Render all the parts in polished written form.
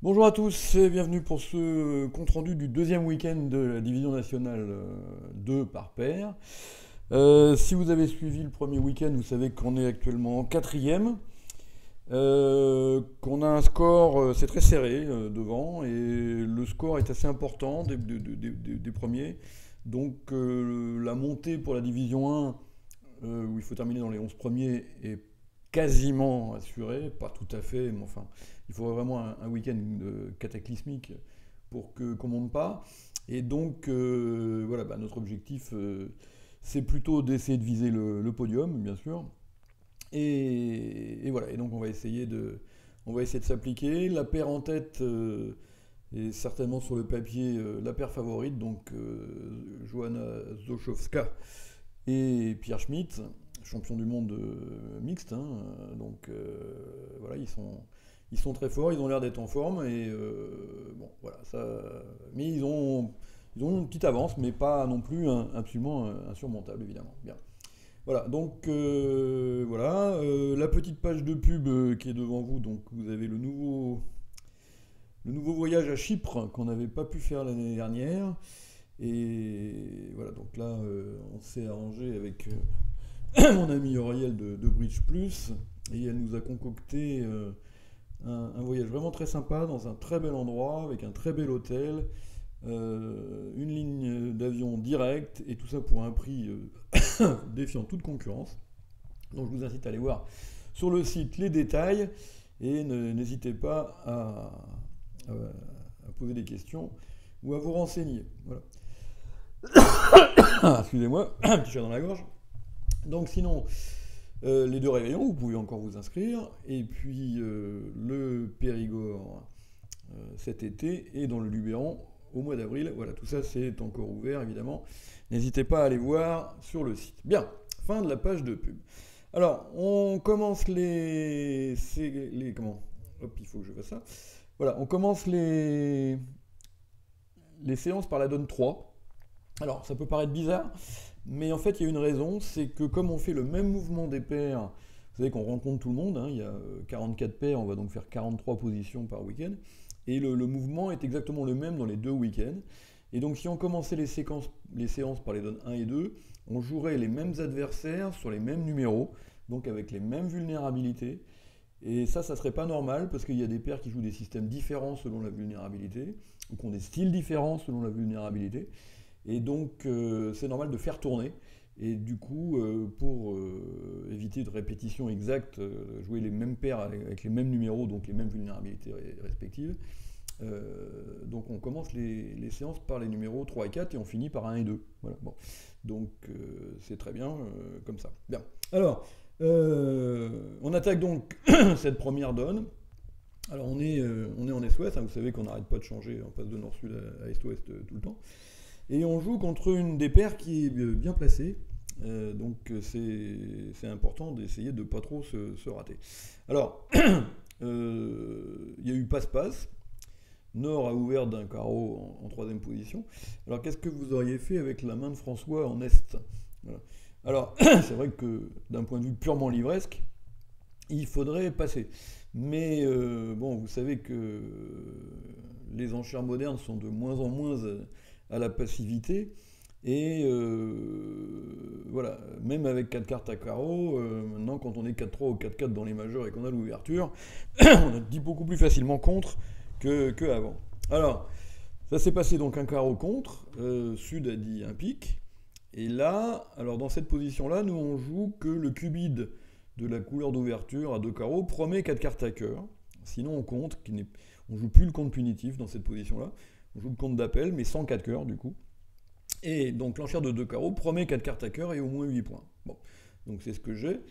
Bonjour à tous et bienvenue pour ce compte-rendu du deuxième week-end de la division nationale 2 par paire. Si vous avez suivi le premier week-end, vous savez qu'on est actuellement en quatrième, qu'on a un score, c'est très serré devant, et le score est assez important des premiers. Donc la montée pour la division 1, où il faut terminer dans les 11 premiers, est quasiment assurée, pas tout à fait, mais enfin, il faudrait vraiment un week-end cataclysmique pour qu'on ne monte pas. Et donc, voilà, notre objectif, c'est plutôt d'essayer de viser le podium, bien sûr. Et voilà, et donc on va essayer de s'appliquer. La paire en tête est certainement sur le papier la paire favorite, donc Johanna Zochowska et Pierre Schmitt, champion du monde mixte, hein, donc voilà, ils sont très forts, ils ont l'air d'être en forme, et bon, voilà, mais ils ont une petite avance, mais pas non plus absolument insurmontable, évidemment. Bien. Voilà, donc voilà, la petite page de pub qui est devant vous, donc vous avez le nouveau voyage à Chypre qu'on n'avait pas pu faire l'année dernière. Et voilà, donc là, on s'est arrangé avec mon ami Auriel de Bridge Plus, et elle nous a concocté un voyage vraiment très sympa dans un très bel endroit, avec un très bel hôtel, une ligne d'avion directe, et tout ça pour un prix défiant toute concurrence. Donc je vous incite à aller voir sur le site les détails, et n'hésitez pas à poser des questions ou à vous renseigner. Voilà. Excusez-moi, un petit chat dans la gorge. Donc sinon, les deux réveillons, vous pouvez encore vous inscrire. Et puis le Périgord cet été, et dans le Luberon au mois d'avril. Voilà, tout ça c'est encore ouvert évidemment. N'hésitez pas à aller voir sur le site. Bien, fin de la page de pub. Alors, on commence comment? Hop, il faut que je fasse ça. Voilà, on commence les séances par la donne 3. Alors, ça peut paraître bizarre, mais en fait, il y a une raison, c'est que comme on fait le même mouvement des paires, vous savez qu'on rencontre tout le monde, hein, il y a 44 paires, on va donc faire 43 positions par week-end, et le mouvement est exactement le même dans les deux week-ends. Et donc si on commençait les séances par les donnes 1 et 2, on jouerait les mêmes adversaires sur les mêmes numéros, donc avec les mêmes vulnérabilités. Et ça serait pas normal, parce qu'il y a des paires qui jouent des systèmes différents selon la vulnérabilité, ou qui ont des styles différents selon la vulnérabilité. Et donc, c'est normal de faire tourner. Et du coup, pour éviter de répétition exacte, jouer les mêmes paires avec les mêmes numéros, donc les mêmes vulnérabilités respectives. Donc, on commence les séances par les numéros 3 et 4 et on finit par 1 et 2. Voilà. Bon. Donc, c'est très bien comme ça. Bien. Alors, on attaque donc cette première donne. Alors, on est en est-ouest. Hein, vous savez qu'on n'arrête pas de changer. On passe de nord-sud à est-ouest tout le temps. Et on joue contre une des paires qui est bien placée, donc c'est important d'essayer de ne pas trop se rater. Alors, il y a eu passe-passe, Nord a ouvert d'un carreau en troisième position. Alors qu'est-ce que vous auriez fait avec la main de François en Est? Voilà. Alors, c'est vrai que d'un point de vue purement livresque, il faudrait passer. Mais bon, vous savez que les enchères modernes sont de moins en moins à la passivité. Et voilà, même avec 4 cartes à carreau, maintenant quand on est 4-3 ou 4-4 dans les majeurs et qu'on a l'ouverture, on dit beaucoup plus facilement contre que avant. Alors, ça s'est passé donc un carreau contre, Sud a dit un pique, et là, alors dans cette position-là, nous on joue que le cubide de la couleur d'ouverture à 2 carreaux promet 4 cartes à cœur, sinon on compte, on joue plus le compte punitif dans cette position-là, on joue le compte d'appel, mais sans 4 cœurs du coup. Et donc l'enchère de 2 carreaux promet 4 cartes à cœur et au moins 8 points. Bon, donc c'est ce que j'ai.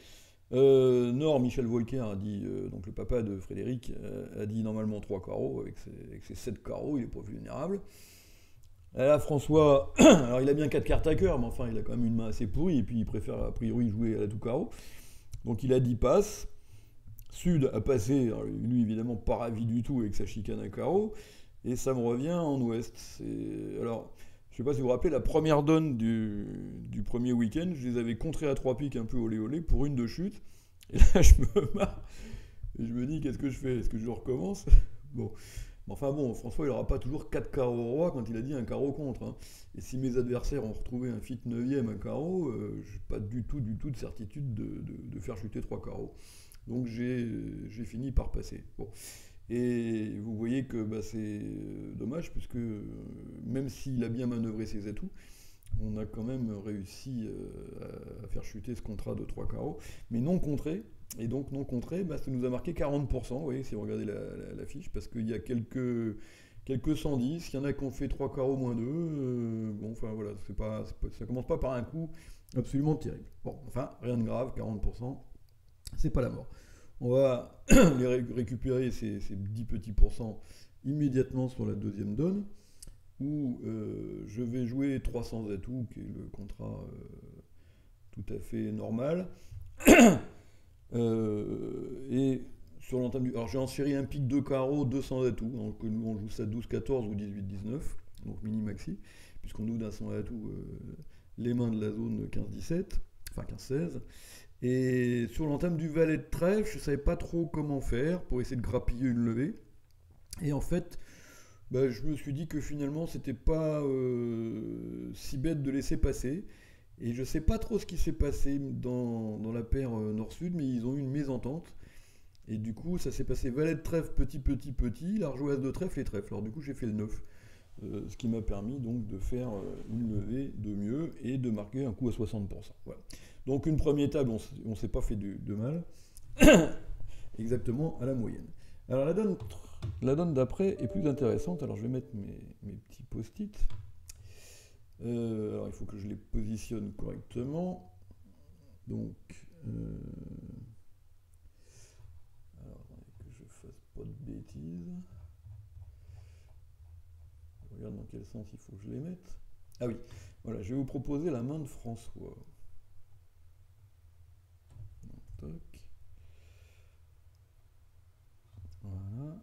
Nord, Michel Volcker a dit, donc le papa de Frédéric, a dit normalement 3 carreaux, avec ses 7 carreaux, il n'est pas vulnérable. Là, François, alors il a bien 4 cartes à cœur, mais enfin il a quand même une main assez pourrie, et puis il préfère a priori jouer à la tout carreau. Donc il a 10 passes. Sud a passé, lui évidemment pas ravi du tout avec sa chicane à carreau. Et ça me revient en ouest. Alors, je ne sais pas si vous vous rappelez, la première donne du premier week-end, je les avais contrés à 3 piques un peu olé olé pour une de chute. Et là, je me marre. Et je me dis, qu'est-ce que je fais? Est-ce que je recommence? Bon. Mais enfin bon, François, il n'aura pas toujours 4 carreaux au roi quand il a dit un carreau contre, hein. Et si mes adversaires ont retrouvé un fit 9e, un carreau, je n'ai pas du tout de certitude de faire chuter 3 carreaux. Donc j'ai fini par passer. Bon. Et vous voyez que bah, c'est dommage, puisque même s'il a bien manœuvré ses atouts, on a quand même réussi à faire chuter ce contrat de 3 carreaux, mais non contré. Et donc non contré, bah, ça nous a marqué 40%, vous voyez, si vous regardez la fiche, parce qu'il y a quelques 110, il y en a qui ont fait 3 carreaux moins 2. Bon, enfin voilà, ça commence pas par un coup absolument terrible. Bon, enfin, rien de grave, 40%, c'est pas la mort. On va récupérer ces 10 petits pourcents immédiatement sur la deuxième donne, où je vais jouer 300 atouts, qui est le contrat tout à fait normal. Et sur l'entame du... Alors j'ai en série un pic de carreau, 200 atouts, donc nous on joue ça 12-14 ou 18-19, donc mini-maxi, puisqu'on ouvre d'un 100 atouts les mains de la zone 15-17, enfin 15-16. Et sur l'entame du valet de trèfle, je ne savais pas trop comment faire pour essayer de grappiller une levée. Et en fait, bah, je me suis dit que finalement, c'était pas si bête de laisser passer. Et je ne sais pas trop ce qui s'est passé dans la paire nord-sud, mais ils ont eu une mésentente. Et du coup, ça s'est passé valet de trèfle, petit, petit, petit, l'arjoise de trèfle et trèfle. Alors du coup, j'ai fait le 9. Ce qui m'a permis donc de faire une levée de mieux et de marquer un coup à 60%. Voilà. Donc une première table, on ne s'est pas fait de mal, exactement à la moyenne. Alors la donne d'après est plus intéressante, alors je vais mettre mes petits post-it. Alors il faut que je les positionne correctement. Donc, alors que je fasse pas de bêtises. Je regarde dans quel sens il faut que je les mette. Ah oui, voilà, je vais vous proposer la main de François. Toc. Voilà.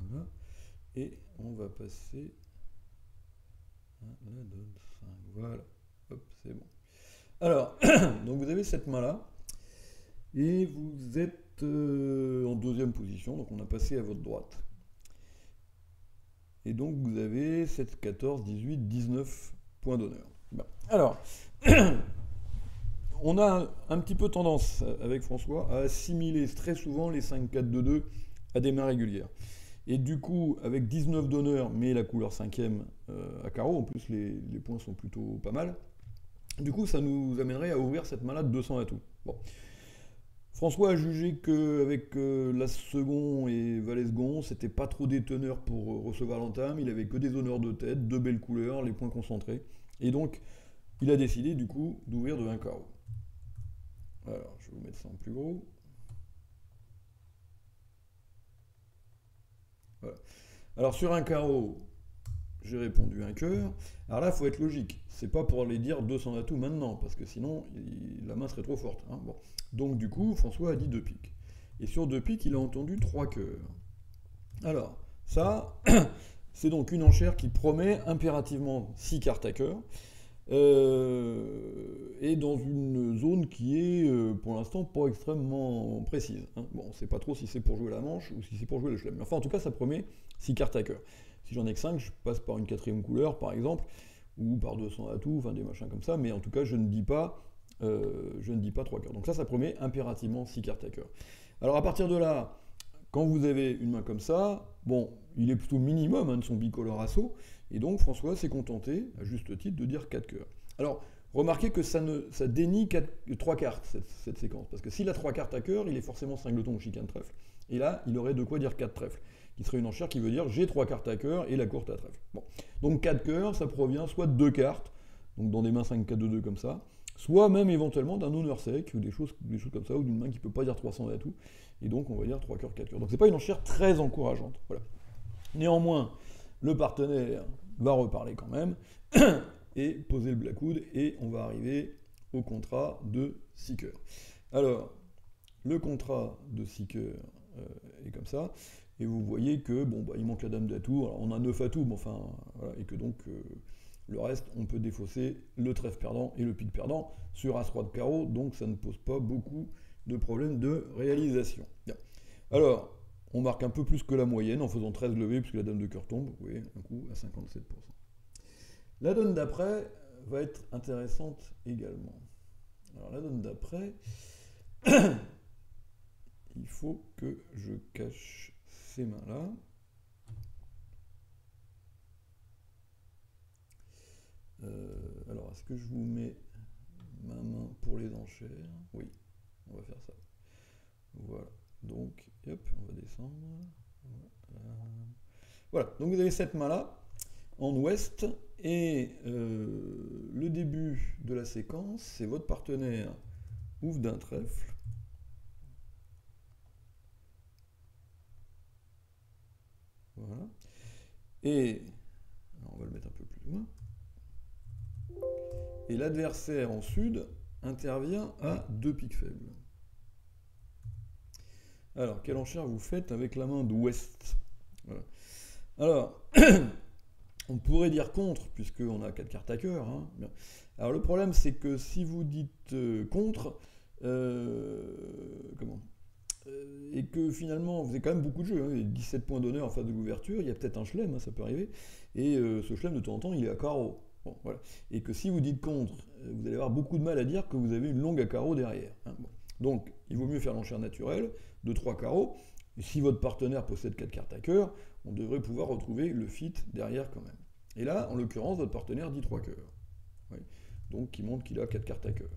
Voilà. Et on va passer à la donne 5. Voilà. Hop, c'est bon. Alors, donc vous avez cette main-là. Et vous êtes en deuxième position, donc on a passé à votre droite. Et donc vous avez 7, 14, 18, 19 points d'honneur. Bon. Alors, on a un petit peu tendance avec François à assimiler très souvent les 5, 4, 2, 2 à des mains régulières. Et du coup, avec 19 d'honneur, mais la couleur 5e à carreau, en plus les points sont plutôt pas mal, du coup ça nous amènerait à ouvrir cette main-là de 200 atouts. Bon. François a jugé qu'avec l'As second et Valet second, c'était pas trop des teneurs pour recevoir l'entame, il avait que des honneurs de tête, deux belles couleurs, les points concentrés. Et donc, il a décidé du coup d'ouvrir de un carreau. Alors, je vais vous mettre ça en plus gros. Voilà. Alors, sur un carreau, j'ai répondu un cœur. Alors là, il faut être logique. C'est pas pour aller dire 200 atouts maintenant, parce que sinon, la main serait trop forte. Hein. Bon. Donc du coup, François a dit 2 piques. Et sur 2 piques, il a entendu 3 cœurs. Alors, ça, c'est donc une enchère qui promet impérativement 6 cartes à cœur, et dans une zone qui est, pour l'instant, pas extrêmement précise. Hein. Bon, on ne sait pas trop si c'est pour jouer la manche ou si c'est pour jouer le chelem. Mais enfin, en tout cas, ça promet 6 cartes à cœur. Si j'en ai que 5, je passe par une 4e couleur, par exemple, ou par 200 atouts, enfin des machins comme ça, mais en tout cas, je ne dis pas 3 cœurs. Donc ça promet impérativement 6 cartes à cœur. Alors à partir de là, quand vous avez une main comme ça, bon, il est plutôt minimum hein, de son bicolore assaut, et donc François s'est contenté, à juste titre, de dire 4 cœurs. Alors, remarquez que ça dénie 3 cartes, cette séquence, parce que s'il a 3 cartes à cœur, il est forcément cingleton ou chicane trèfle. Et là, il aurait de quoi dire 4 trèfles, qui serait une enchère qui veut dire j'ai 3 cartes à cœur et la courte à trèfle. Bon. Donc 4 cœurs, ça provient soit de 2 cartes, donc dans des mains 5, 4, 2, 2 comme ça, soit même éventuellement d'un honneur sec, ou des choses comme ça, ou d'une main qui ne peut pas dire 300 atouts, et donc on va dire 3 cœurs, 4 cœurs. Donc c'est pas une enchère très encourageante. Voilà. Néanmoins, le partenaire va reparler quand même, et poser le blackwood, et on va arriver au contrat de 6 cœurs. Alors, le contrat de 6 cœurs est comme ça. et vous voyez que bon, bah, il manque la dame d'atout, alors on a 9 atouts, mais enfin, voilà, et que donc le reste, on peut défausser le trèfle perdant et le pique perdant sur As-Roi de carreau, donc ça ne pose pas beaucoup de problèmes de réalisation. Bien. Alors, on marque un peu plus que la moyenne en faisant 13 levées, puisque la dame de cœur tombe, vous voyez, un coup à 57%. La donne d'après va être intéressante également. Alors la donne d'après, il faut que je cache ces mains-là. Alors, est-ce que je vous mets ma main pour les enchères? Oui, on va faire ça. Voilà. Donc, hop, on va descendre. Voilà. Donc, vous avez cette main-là en ouest. Et le début de la séquence, c'est votre partenaire ouvre d'un trèfle. Voilà. Et on va le mettre un peu plus loin. Et l'adversaire en sud intervient à 2 piques faibles. Alors, quelle enchère vous faites avec la main d'ouest? Voilà. Alors, on pourrait dire contre, puisqu'on a 4 cartes à cœur. Hein. Alors, le problème, c'est que si vous dites contre, et que finalement, vous avez quand même beaucoup de jeux, hein, 17 points d'honneur en phase de l'ouverture, il y a peut-être un chelem, hein, ça peut arriver, et ce chelem, de temps en temps, il est à carreau. Bon, voilà. Et que si vous dites contre, vous allez avoir beaucoup de mal à dire que vous avez une longue à carreau derrière. Hein. Bon. Donc, il vaut mieux faire l'enchère naturelle de 3 carreaux. Et si votre partenaire possède 4 cartes à cœur, on devrait pouvoir retrouver le fit derrière quand même. Et là, en l'occurrence, votre partenaire dit 3 cœurs. Oui. Donc, il montre qu'il a 4 cartes à cœur.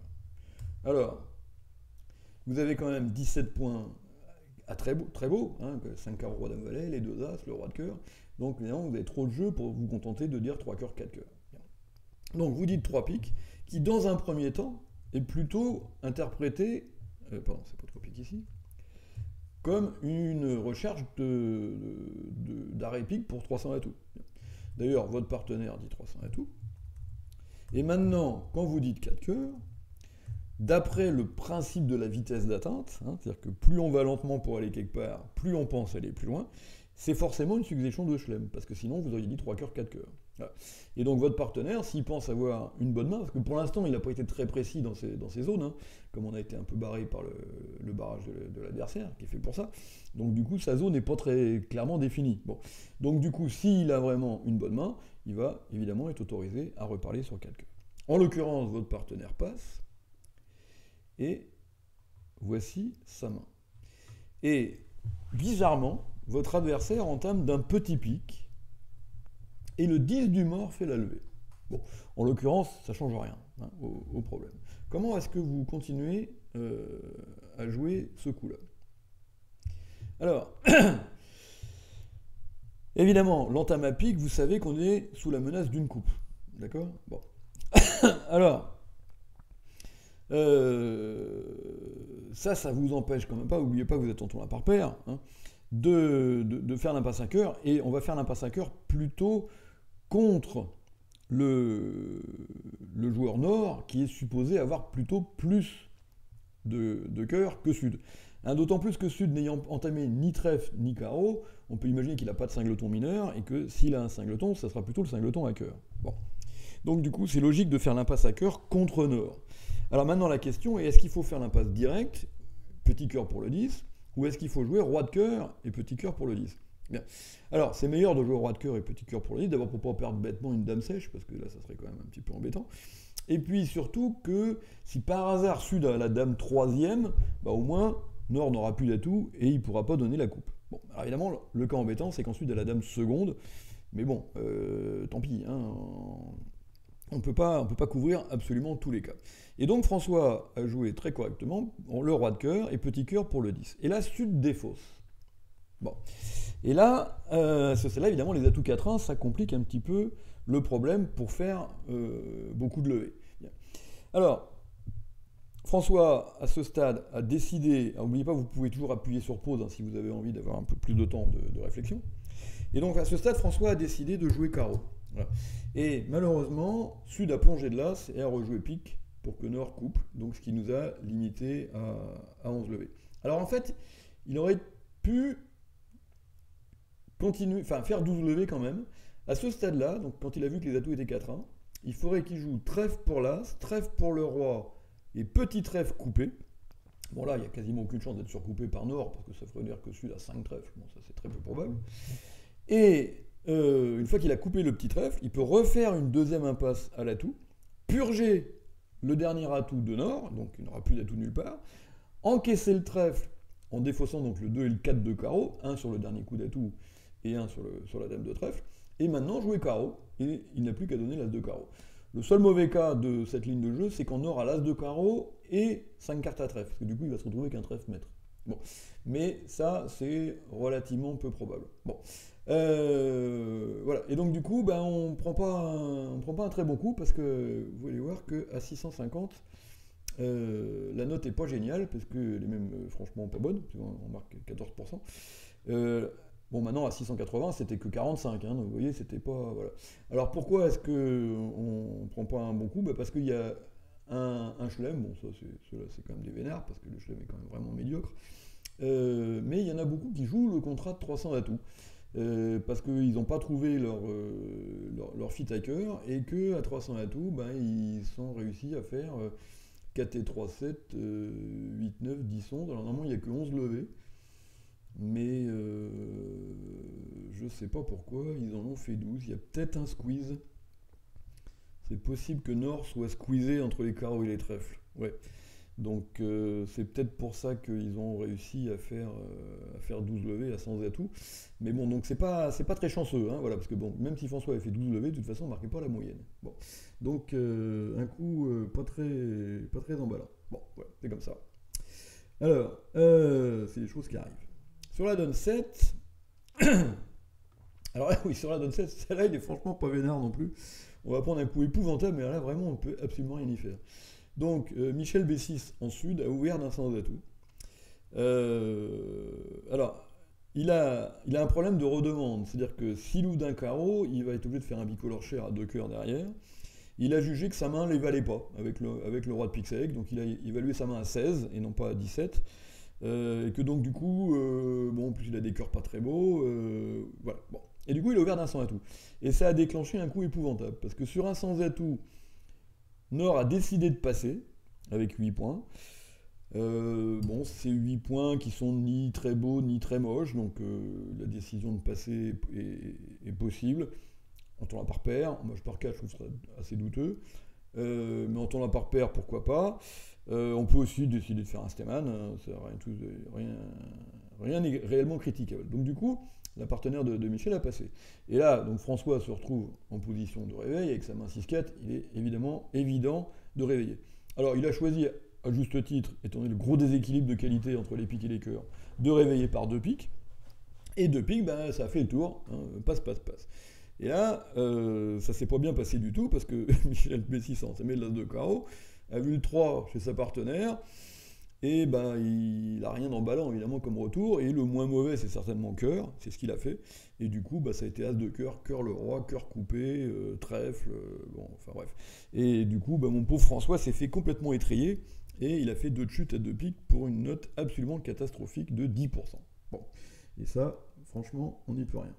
Alors, vous avez quand même 17 points à très beau, hein, 5 carreaux roi dame valet, les 2 as, le roi de cœur. Donc, évidemment, vous avez trop de jeu pour vous contenter de dire 3 cœurs, 4 cœurs. Donc, vous dites 3 piques, qui, dans un premier temps, est plutôt interprété, pardon, c'est pas 3 piques ici, comme une recherche d'arrêt pique pour 300 atouts. D'ailleurs, votre partenaire dit 300 atouts. Et maintenant, quand vous dites 4 cœurs, d'après le principe de la vitesse d'atteinte, hein, c'est-à-dire que plus on va lentement pour aller quelque part, plus on pense aller plus loin, c'est forcément une succession de chelem, parce que sinon vous auriez dit 3 cœurs, 4 cœurs. Voilà. Et donc votre partenaire, s'il pense avoir une bonne main, parce que pour l'instant il n'a pas été très précis dans ces zones, hein, comme on a été un peu barré par le barrage de l'adversaire, qui est fait pour ça, donc du coup sa zone n'est pas très clairement définie. Bon. Donc du coup, s'il a vraiment une bonne main, il va évidemment être autorisé à reparler sur 4 cœurs. En l'occurrence, votre partenaire passe, et voici sa main. Et bizarrement, votre adversaire entame d'un petit pic, et le 10 du mort fait la levée. Bon, en l'occurrence, ça ne change rien, hein, au problème. Comment est-ce que vous continuez à jouer ce coup-là? Alors, évidemment, l'entame à pique, vous savez qu'on est sous la menace d'une coupe. D'accord? Bon. Alors, ça vous empêche quand même pas, n'oubliez pas que vous êtes en tournoi par paire, hein, de faire l'impasse à cœur, et on va faire l'impasse à cœur plutôt contre le joueur nord, qui est supposé avoir plutôt plus de cœur que sud. Hein, d'autant plus que sud n'ayant entamé ni trèfle ni carreau, on peut imaginer qu'il n'a pas de cingleton mineur, et que s'il a un cingleton, ça sera plutôt le cingleton à cœur. Bon. Donc du coup, c'est logique de faire l'impasse à cœur contre nord. Alors maintenant, la question est, est-ce qu'il faut faire l'impasse directe, petit cœur pour le 10, ou est-ce qu'il faut jouer roi de cœur et petit cœur pour le 10? Bien. Alors, c'est meilleur de jouer roi de cœur et petit cœur pour le 10, d'abord pour ne pas perdre bêtement une dame sèche, parce que là, ça serait quand même un petit peu embêtant. Et puis surtout que, si par hasard sud a la dame 3e, bah, au moins, nord n'aura plus d'atout et il ne pourra pas donner la coupe. Bon, alors évidemment, le cas embêtant, c'est qu'ensuite, a la dame seconde, mais bon, tant pis, hein, on ne peut pas couvrir absolument tous les cas. Et donc François a joué très correctement le roi de cœur et petit cœur pour le 10. Et là, sud défausse. Bon. Et là, c'est là évidemment les atouts 4-1, ça complique un petit peu le problème pour faire beaucoup de levées. Bien. Alors, François, à ce stade, a décidé, n'oubliez pas, vous pouvez toujours appuyer sur pause hein, si vous avez envie d'avoir un peu plus de temps de réflexion. Et donc à ce stade, François a décidé de jouer carreau. Voilà. Et malheureusement, Sud a plongé de l'as et a rejoué pique pour que Nord coupe, donc ce qui nous a limité à 11 levées. Alors en fait, il aurait pu continuer, enfin faire 12 levées quand même. À ce stade-là, donc quand il a vu que les atouts étaient 4-1, il faudrait qu'il joue trèfle pour l'As, trèfle pour le Roi et petit trèfle coupé. Bon là, il n'y a quasiment aucune chance d'être surcoupé par Nord, parce que ça ferait dire que Sud a 5 trèfles. Bon, ça c'est très peu probable. Et une fois qu'il a coupé le petit trèfle, il peut refaire une deuxième impasse à l'atout, purger le dernier atout de Nord, donc il n'aura plus d'atout nulle part, encaisser le trèfle en défaussant donc le 2 et le 4 de carreau, un sur le dernier coup d'atout et un sur la dame de trèfle, et maintenant jouer carreau, et il n'a plus qu'à donner l'as de carreau. Le seul mauvais cas de cette ligne de jeu, c'est qu'en Nord a l'as de carreau et 5 cartes à trèfle, parce que du coup il va se retrouver avec un trèfle maître. Bon. Mais ça, c'est relativement peu probable. Bon. Voilà. Et donc du coup, ben, on prend pas un très bon coup, parce que vous allez voir qu'à 650, la note est pas géniale, parce qu'elle est même franchement pas bonne, on marque 14%. Bon, maintenant à 680, c'était que 45, hein, donc vous voyez, c'était pas. Voilà. Alors pourquoi est-ce qu'on prend pas un bon coup? Bah, parce qu'il y a un chelem, bon, ça ceux-là c'est quand même des vénères, parce que le chelem est quand même vraiment médiocre. Mais il y en a beaucoup qui jouent le contrat de 300 atouts. Parce qu'ils n'ont pas trouvé leur fit hacker, et qu'à 300 atouts, ben, ils sont réussi à faire 4 et 3, 7, 8, 9, 10, 11. Alors normalement il n'y a que 11 levées, mais je sais pas pourquoi ils en ont fait 12. Il y a peut-être un squeeze. C'est possible que Nord soit squeezé entre les carreaux et les trèfles. Ouais. Donc c'est peut-être pour ça qu'ils ont réussi à faire 12 levées à 100 atouts. Mais bon, donc c'est pas très chanceux, hein, voilà, parce que bon, même si François avait fait 12 levées, de toute façon on ne marquait pas la moyenne. Bon. Donc un coup pas très emballant. Bon, voilà, c'est comme ça. Alors, c'est des choses qui arrivent. Sur la donne 7, alors là, oui, sur la donne 7, celle-là, il est franchement pas vénère non plus. On va prendre un coup épouvantable, mais là, vraiment, on peut absolument rien y faire. Donc, Michel B6 en Sud a ouvert d'un sans atout. Alors, il a un problème de redemande, c'est-à-dire que s'il ouvre d'un carreau, il va être obligé de faire un bicolore cher à 2 cœurs derrière. Il a jugé que sa main ne les valait pas avec le roi de Pixel, donc il a évalué sa main à 16 et non pas à 17. Et que donc du coup, bon, en plus il a des cœurs pas très beaux, voilà. Bon. Et du coup il a ouvert d'un sans atout. Et ça a déclenché un coup épouvantable, parce que sur un sans atout, Nord a décidé de passer, avec 8 points. Bon, c'est 8 points qui sont ni très beaux ni très moches, donc la décision de passer est possible. En tournant par paire, moi par 4 je trouve ça assez douteux, mais en tournant par paire, pourquoi pas. On peut aussi décider de faire un Steman, hein, rien n'est réellement critiquable. Donc du coup, la partenaire de Michel a passé. Et là, donc François se retrouve en position de réveil, avec sa main 6-4, il est évidemment évident de réveiller. Alors il a choisi, à juste titre, étant donné le gros déséquilibre de qualité entre les piques et les cœurs, de réveiller par 2 piques. Et 2 piques, ben, ça a fait le tour, hein, passe. Et là, ça s'est pas bien passé du tout, parce que Michel B600 s'est mis l'as de carreau, a vu le 3 chez sa partenaire, et ben il n'a rien d'emballant évidemment comme retour, et le moins mauvais c'est certainement cœur, c'est ce qu'il a fait, et du coup bah, ça a été as de cœur, cœur le roi, cœur coupé, trèfle, bon enfin bref. Et du coup bah, mon pauvre François s'est fait complètement étrier, et il a fait 2 de chute à 2 piques pour une note absolument catastrophique de 10%. Bon, et ça franchement on n'y peut rien.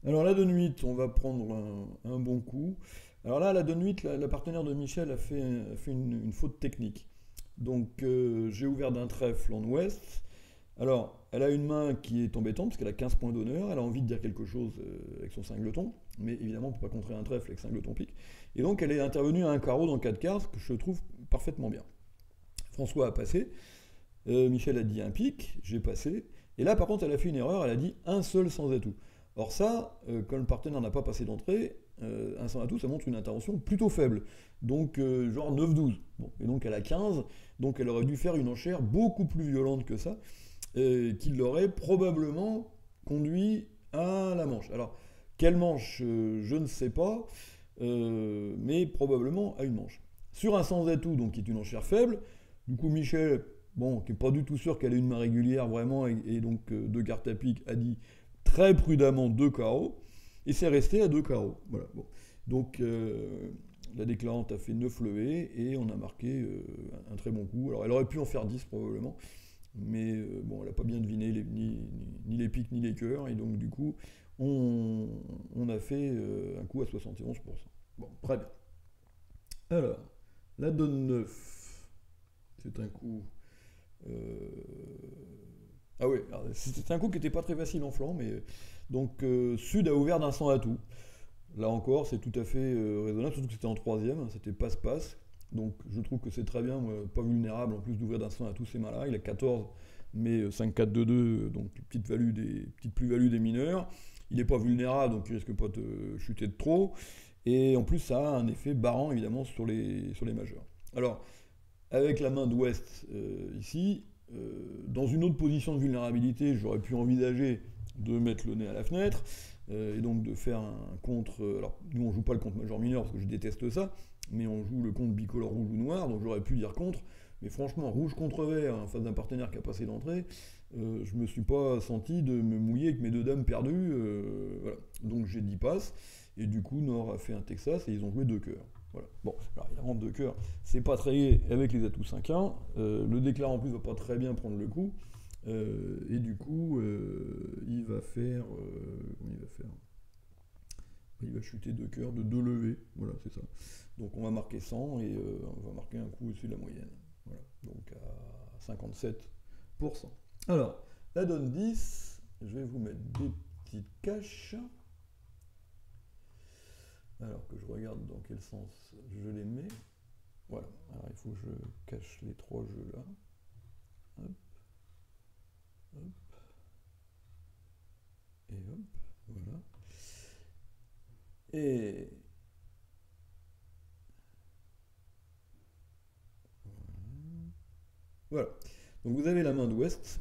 Alors la donne 8, on va prendre un bon coup. Alors là, la donne 8, la partenaire de Michel a fait une faute technique. Donc j'ai ouvert d'un trèfle en ouest. Alors, elle a une main qui est embêtante, parce qu'elle a 15 points d'honneur. Elle a envie de dire quelque chose avec son cingleton, mais évidemment, on ne peut pas contrer un trèfle avec cingleton pique. Et donc, elle est intervenue à un carreau dans 4 cartes, que je trouve parfaitement bien. François a passé. Michel a dit un pique, j'ai passé. Et là, par contre, elle a fait une erreur, elle a dit un seul sans atout. Or ça, quand le partenaire n'a pas passé d'entrée, un sans atout, ça montre une intervention plutôt faible. Donc genre 9-12. Bon, et donc elle a 15, donc elle aurait dû faire une enchère beaucoup plus violente que ça, qui l'aurait probablement conduit à la manche. Alors, quelle manche, je ne sais pas, mais probablement à une manche. Sur un sans atout, donc qui est une enchère faible, du coup Michel, bon, qui n'est pas du tout sûr qu'elle ait une main régulière vraiment, et donc 2 cartes à pique, a dit très prudemment 2 carreaux, et c'est resté à 2 carreaux. Voilà, bon. Donc la déclarante a fait 9 levées, et on a marqué un très bon coup. Alors elle aurait pu en faire 10 probablement, mais bon, elle n'a pas bien deviné ni les piques ni les cœurs, et donc du coup, on a fait un coup à 71%. Bon, très bien. Alors, la donne 9, c'est un coup. euh, Ah oui, c'était un coup qui n'était pas très facile en flanc, mais donc Sud a ouvert d'un 100 à tout. Là encore, c'est tout à fait raisonnable, surtout que c'était en troisième, hein, c'était passe-passe. Donc je trouve que c'est très bien, moi, pas vulnérable en plus d'ouvrir d'un 100 à tous ces mains-là. Il a 14, mais 5-4-2-2, donc petite plus-value des mineurs. Il n'est pas vulnérable, donc il risque pas de chuter de trop. Et en plus, ça a un effet barrant évidemment sur les majeurs. Alors, avec la main d'Ouest ici, dans une autre position de vulnérabilité, j'aurais pu envisager de mettre le nez à la fenêtre et donc de faire un contre. Alors, nous on joue pas le contre majeur-mineur parce que je déteste ça, mais on joue le contre bicolore rouge ou noir, donc j'aurais pu dire contre. Mais franchement, rouge contre vert en face d'un partenaire qui a passé d'entrée, je me suis pas senti de me mouiller avec mes deux dames perdues. Voilà. Donc j'ai dit passe, et du coup, Nord a fait un Texas et ils ont joué deux cœurs. Voilà. Bon, alors évidemment, deux cœurs, c'est pas très gai avec les atouts 5-1. Le déclarant en plus va pas très bien prendre le coup. Et du coup, il va faire. Comment il va faire? Il va chuter deux cœurs de deux levées. Voilà, c'est ça. Donc on va marquer 100 et on va marquer un coup au-dessus de la moyenne. Voilà, donc à 57%. Alors, la donne 10, je vais vous mettre des petites caches. Alors que je regarde dans quel sens je les mets. Voilà, alors il faut que je cache les trois jeux là. Hop, hop, et hop, voilà. Et voilà. Donc vous avez la main d'Ouest.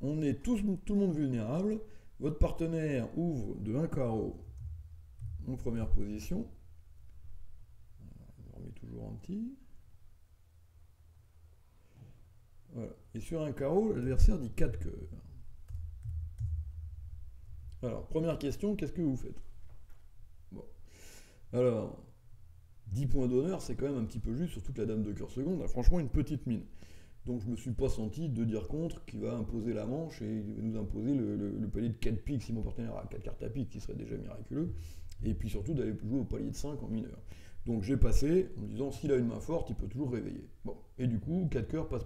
On est tout le monde vulnérable. Votre partenaire ouvre de 1 carreau en première position. On remet toujours un petit. Voilà. Et sur un carreau, l'adversaire dit 4 cœurs. Alors, première question, qu'est-ce que vous faites? Bon. Alors, 10 points d'honneur, c'est quand même un petit peu juste sur toute la dame de cœur seconde. Ah, franchement, une petite mine. Donc je me suis pas senti de dire contre qui va imposer la manche et nous imposer le palier de 4 piques si mon partenaire a 4 cartes à pique, qui serait déjà miraculeux. Et puis surtout d'aller jouer au palier de 5 en mineur. Donc j'ai passé en me disant s'il a une main forte, il peut toujours réveiller. Bon. Et du coup, 4 cœurs, passe.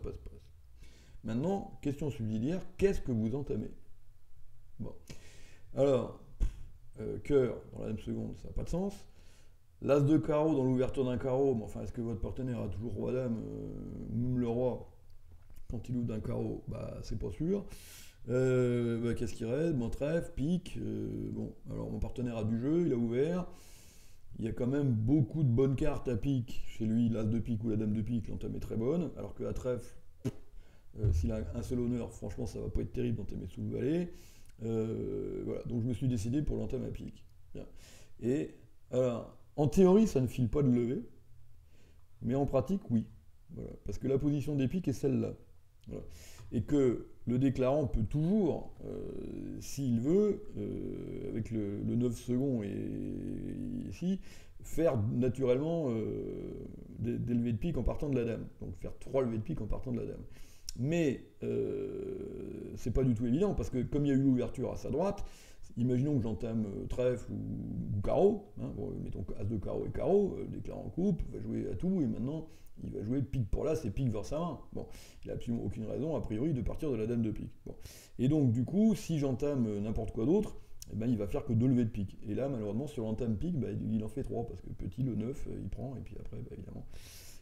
Maintenant, question subsidiaire, qu'est-ce que vous entamez? Bon. Alors, cœur dans la dame seconde, ça n'a pas de sens. L'as de carreau dans l'ouverture d'un carreau, mais enfin, est-ce que votre partenaire a toujours roi-dame, le roi, quand il ouvre d'un carreau? Bah, c'est pas sûr. Bah, qu'est-ce qui reste? Bon, trèfle, pique. Bon, alors mon partenaire a du jeu, il a ouvert. Il y a quand même beaucoup de bonnes cartes à pique chez lui, l'as de pique ou la dame de pique, l'entame est très bonne, alors que la trèfle, s'il a un seul honneur, franchement, ça va pas être terrible d'entamer sous le valet. Voilà, donc je me suis décidé pour l'entame à pique. Bien. Et alors, en théorie, ça ne file pas de lever, mais en pratique, oui. Voilà, parce que la position des piques est celle-là. Voilà. Et que le déclarant peut toujours, s'il veut, avec le 9 second et ici, faire naturellement des levées de pique en partant de la dame. Donc faire 3 levées de pique en partant de la dame. Mais c'est pas du tout évident parce que comme il y a eu l'ouverture à sa droite, imaginons que j'entame trèfle ou carreau, hein, bon, mettons as de carreau et carreau, déclarant coupe, va jouer à tout et maintenant il va jouer pique pour l'as et pique vers sa main. Bon, il n'a absolument aucune raison a priori de partir de la dame de pique. Bon. Et donc du coup, si j'entame n'importe quoi d'autre, eh ben, il va faire que 2 levées de pique. Et là, malheureusement, sur l'entame pique, bah, il en fait 3 parce que petit, le 9, il prend et puis après, bah, évidemment,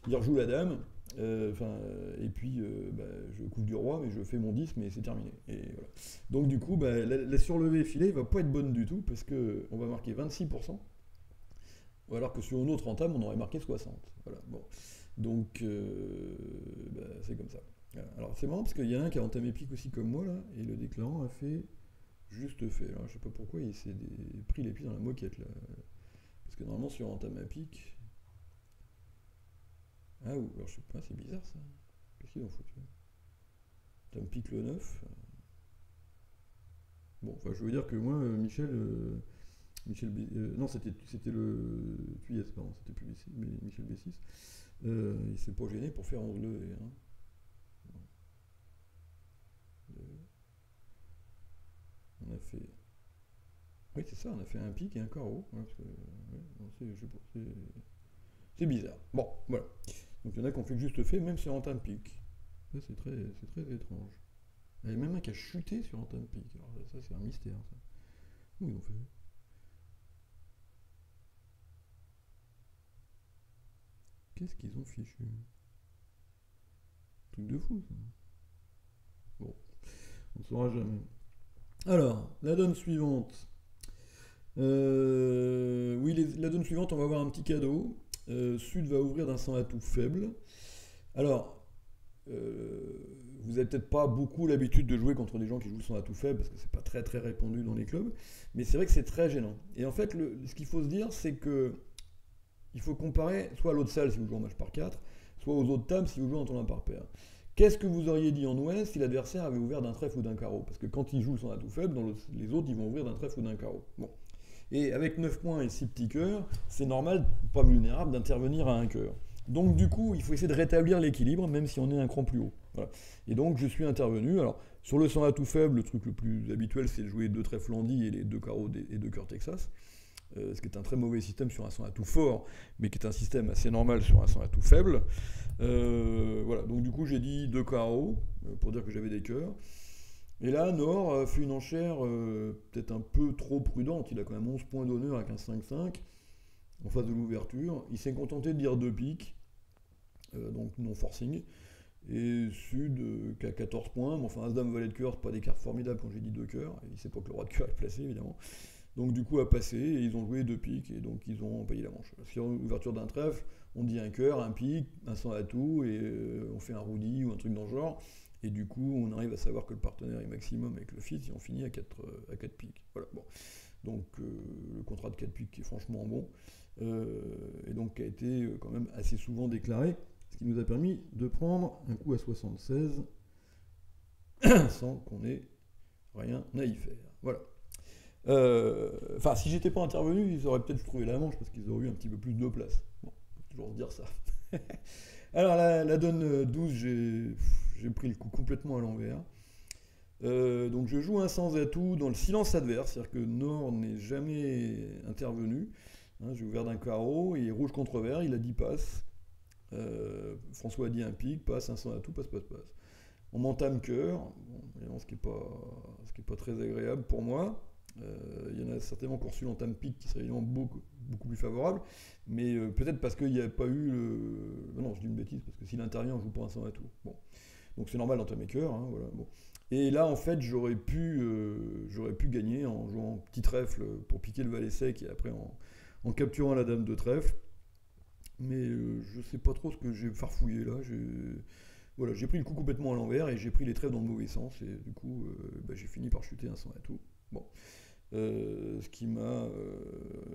il rejoue la dame. Et puis bah, je couvre du roi, mais je fais mon 10, mais c'est terminé. Et voilà. Donc du coup, bah, la surlevée filée va pas être bonne du tout, parce qu'on va marquer 26%, alors que sur une autre entame, on aurait marqué 60%. Voilà. Bon. Donc bah, c'est comme ça. Voilà. Alors c'est marrant, parce qu'il y en a un qui a entamé pique aussi comme moi, là, et le déclarant a fait juste fait. Alors je sais pas pourquoi il s'est pris les pieds dans la moquette, là. Parce que normalement sur entame à pique... Ah, ou alors je sais pas, c'est bizarre ça. Qu'est-ce qu'ils ont foutu? Ça me pique le 9. Bon, enfin, je veux dire que moi, Michel non, c'était le Tuyès, pardon, c'était plus Michel B6. Il s'est pas gêné pour faire 11 levées. Hein. On a fait... Oui, c'est ça, on a fait un pic et un carreau. Ouais, ouais, je sais pas, c'est bizarre. Bon, voilà. Donc il y en a qui ont fait le juste fait, même sur entame pic. Ça, c'est très étrange. Il y a même un qui a chuté sur entame pic. Alors ça, c'est un mystère, ça. Où ils ont fait? Qu'est-ce qu'ils ont fichu? Truc de fou, ça. Bon, on ne saura jamais. Alors, la donne suivante. Oui, la donne suivante, on va avoir un petit cadeau. Sud va ouvrir d'un 100 à tout faible. Alors, vous n'avez peut-être pas beaucoup l'habitude de jouer contre des gens qui jouent sans atout faible, parce que c'est pas très très répandu dans les clubs, mais c'est vrai que c'est très gênant. Et en fait, ce qu'il faut se dire, c'est que il faut comparer soit à l'autre salle si vous jouez en match par 4, soit aux autres tables si vous jouez en tournoi par paire. Qu'est-ce que vous auriez dit en Ouest si l'adversaire avait ouvert d'un trèfle ou d'un carreau? Parce que quand il joue sans atout faible, les autres ils vont ouvrir d'un trèfle ou d'un carreau. Bon. Et avec 9 points et 6 petits cœurs, c'est normal, pas vulnérable, d'intervenir à un cœur. Donc du coup, il faut essayer de rétablir l'équilibre, même si on est un cran plus haut. Voilà. Et donc je suis intervenu. Alors sur le 100 à tout faible, le truc le plus habituel, c'est de jouer 2 trèfles Landy et les 2 carreaux et 2 cœurs Texas. Ce qui est un très mauvais système sur un 100 à tout fort, mais qui est un système assez normal sur un 100 à tout faible. Voilà, donc du coup j'ai dit 2 carreaux, pour dire que j'avais des cœurs. Et là, Nord fait une enchère peut-être un peu trop prudente. Il a quand même 11 points d'honneur avec un 5-5 en face de l'ouverture. Il s'est contenté de dire 2 piques, donc non forcing. Et Sud qui a 14 points, mais enfin As-Dame Valet de cœur, c'est pas des cartes formidables quand j'ai dit 2 cœurs. Il sait pas que le roi de cœur est placé évidemment. Donc du coup a passé, et ils ont joué 2 piques, et donc ils ont payé la manche. Sur l'ouverture d'un trèfle, on dit un cœur, un pique, un 100 à tout, et on fait un roudi ou un truc dans le genre. Et du coup, on arrive à savoir que le partenaire est maximum avec le fit, et on finit à 4 piques. Voilà, bon. Donc le contrat de 4 piques est franchement bon, et donc qui a été quand même assez souvent déclaré, ce qui nous a permis de prendre un coup à 76 sans qu'on ait rien à y faire. Voilà. Enfin, si j'étais pas intervenu, ils auraient peut-être trouvé la manche parce qu'ils auraient eu un petit peu plus de place. Bon, faut toujours se dire ça. Alors la donne 12, j'ai pris le coup complètement à l'envers. Donc je joue un sans atout dans le silence adverse, c'est-à-dire que Nord n'est jamais intervenu. Hein, j'ai ouvert d'un carreau, et rouge contre vert, il a 10 passes. François a dit un pique, passe, un sans atout, passe. On m'entame cœur, bon, ce qui est pas très agréable pour moi. Il y en a certainement qui ont reçu l'entame pique qui serait évidemment beaucoup plus favorable, mais peut-être parce qu'il n'y a pas eu le... Non, je dis une bêtise, parce que s'il intervient, on joue pour un 100 à tout. Bon. Donc c'est normal d'entamer cœur, hein, voilà. Bon. Et là, en fait, j'aurais pu gagner en jouant petit trèfle pour piquer le valet sec, et après en capturant la dame de trèfle. Mais je sais pas trop ce que j'ai farfouillé là. Voilà, j'ai pris le coup complètement à l'envers, et j'ai pris les trèfles dans le mauvais sens, et du coup, j'ai fini par chuter un 100 à tout. Bon. Ce qui m'a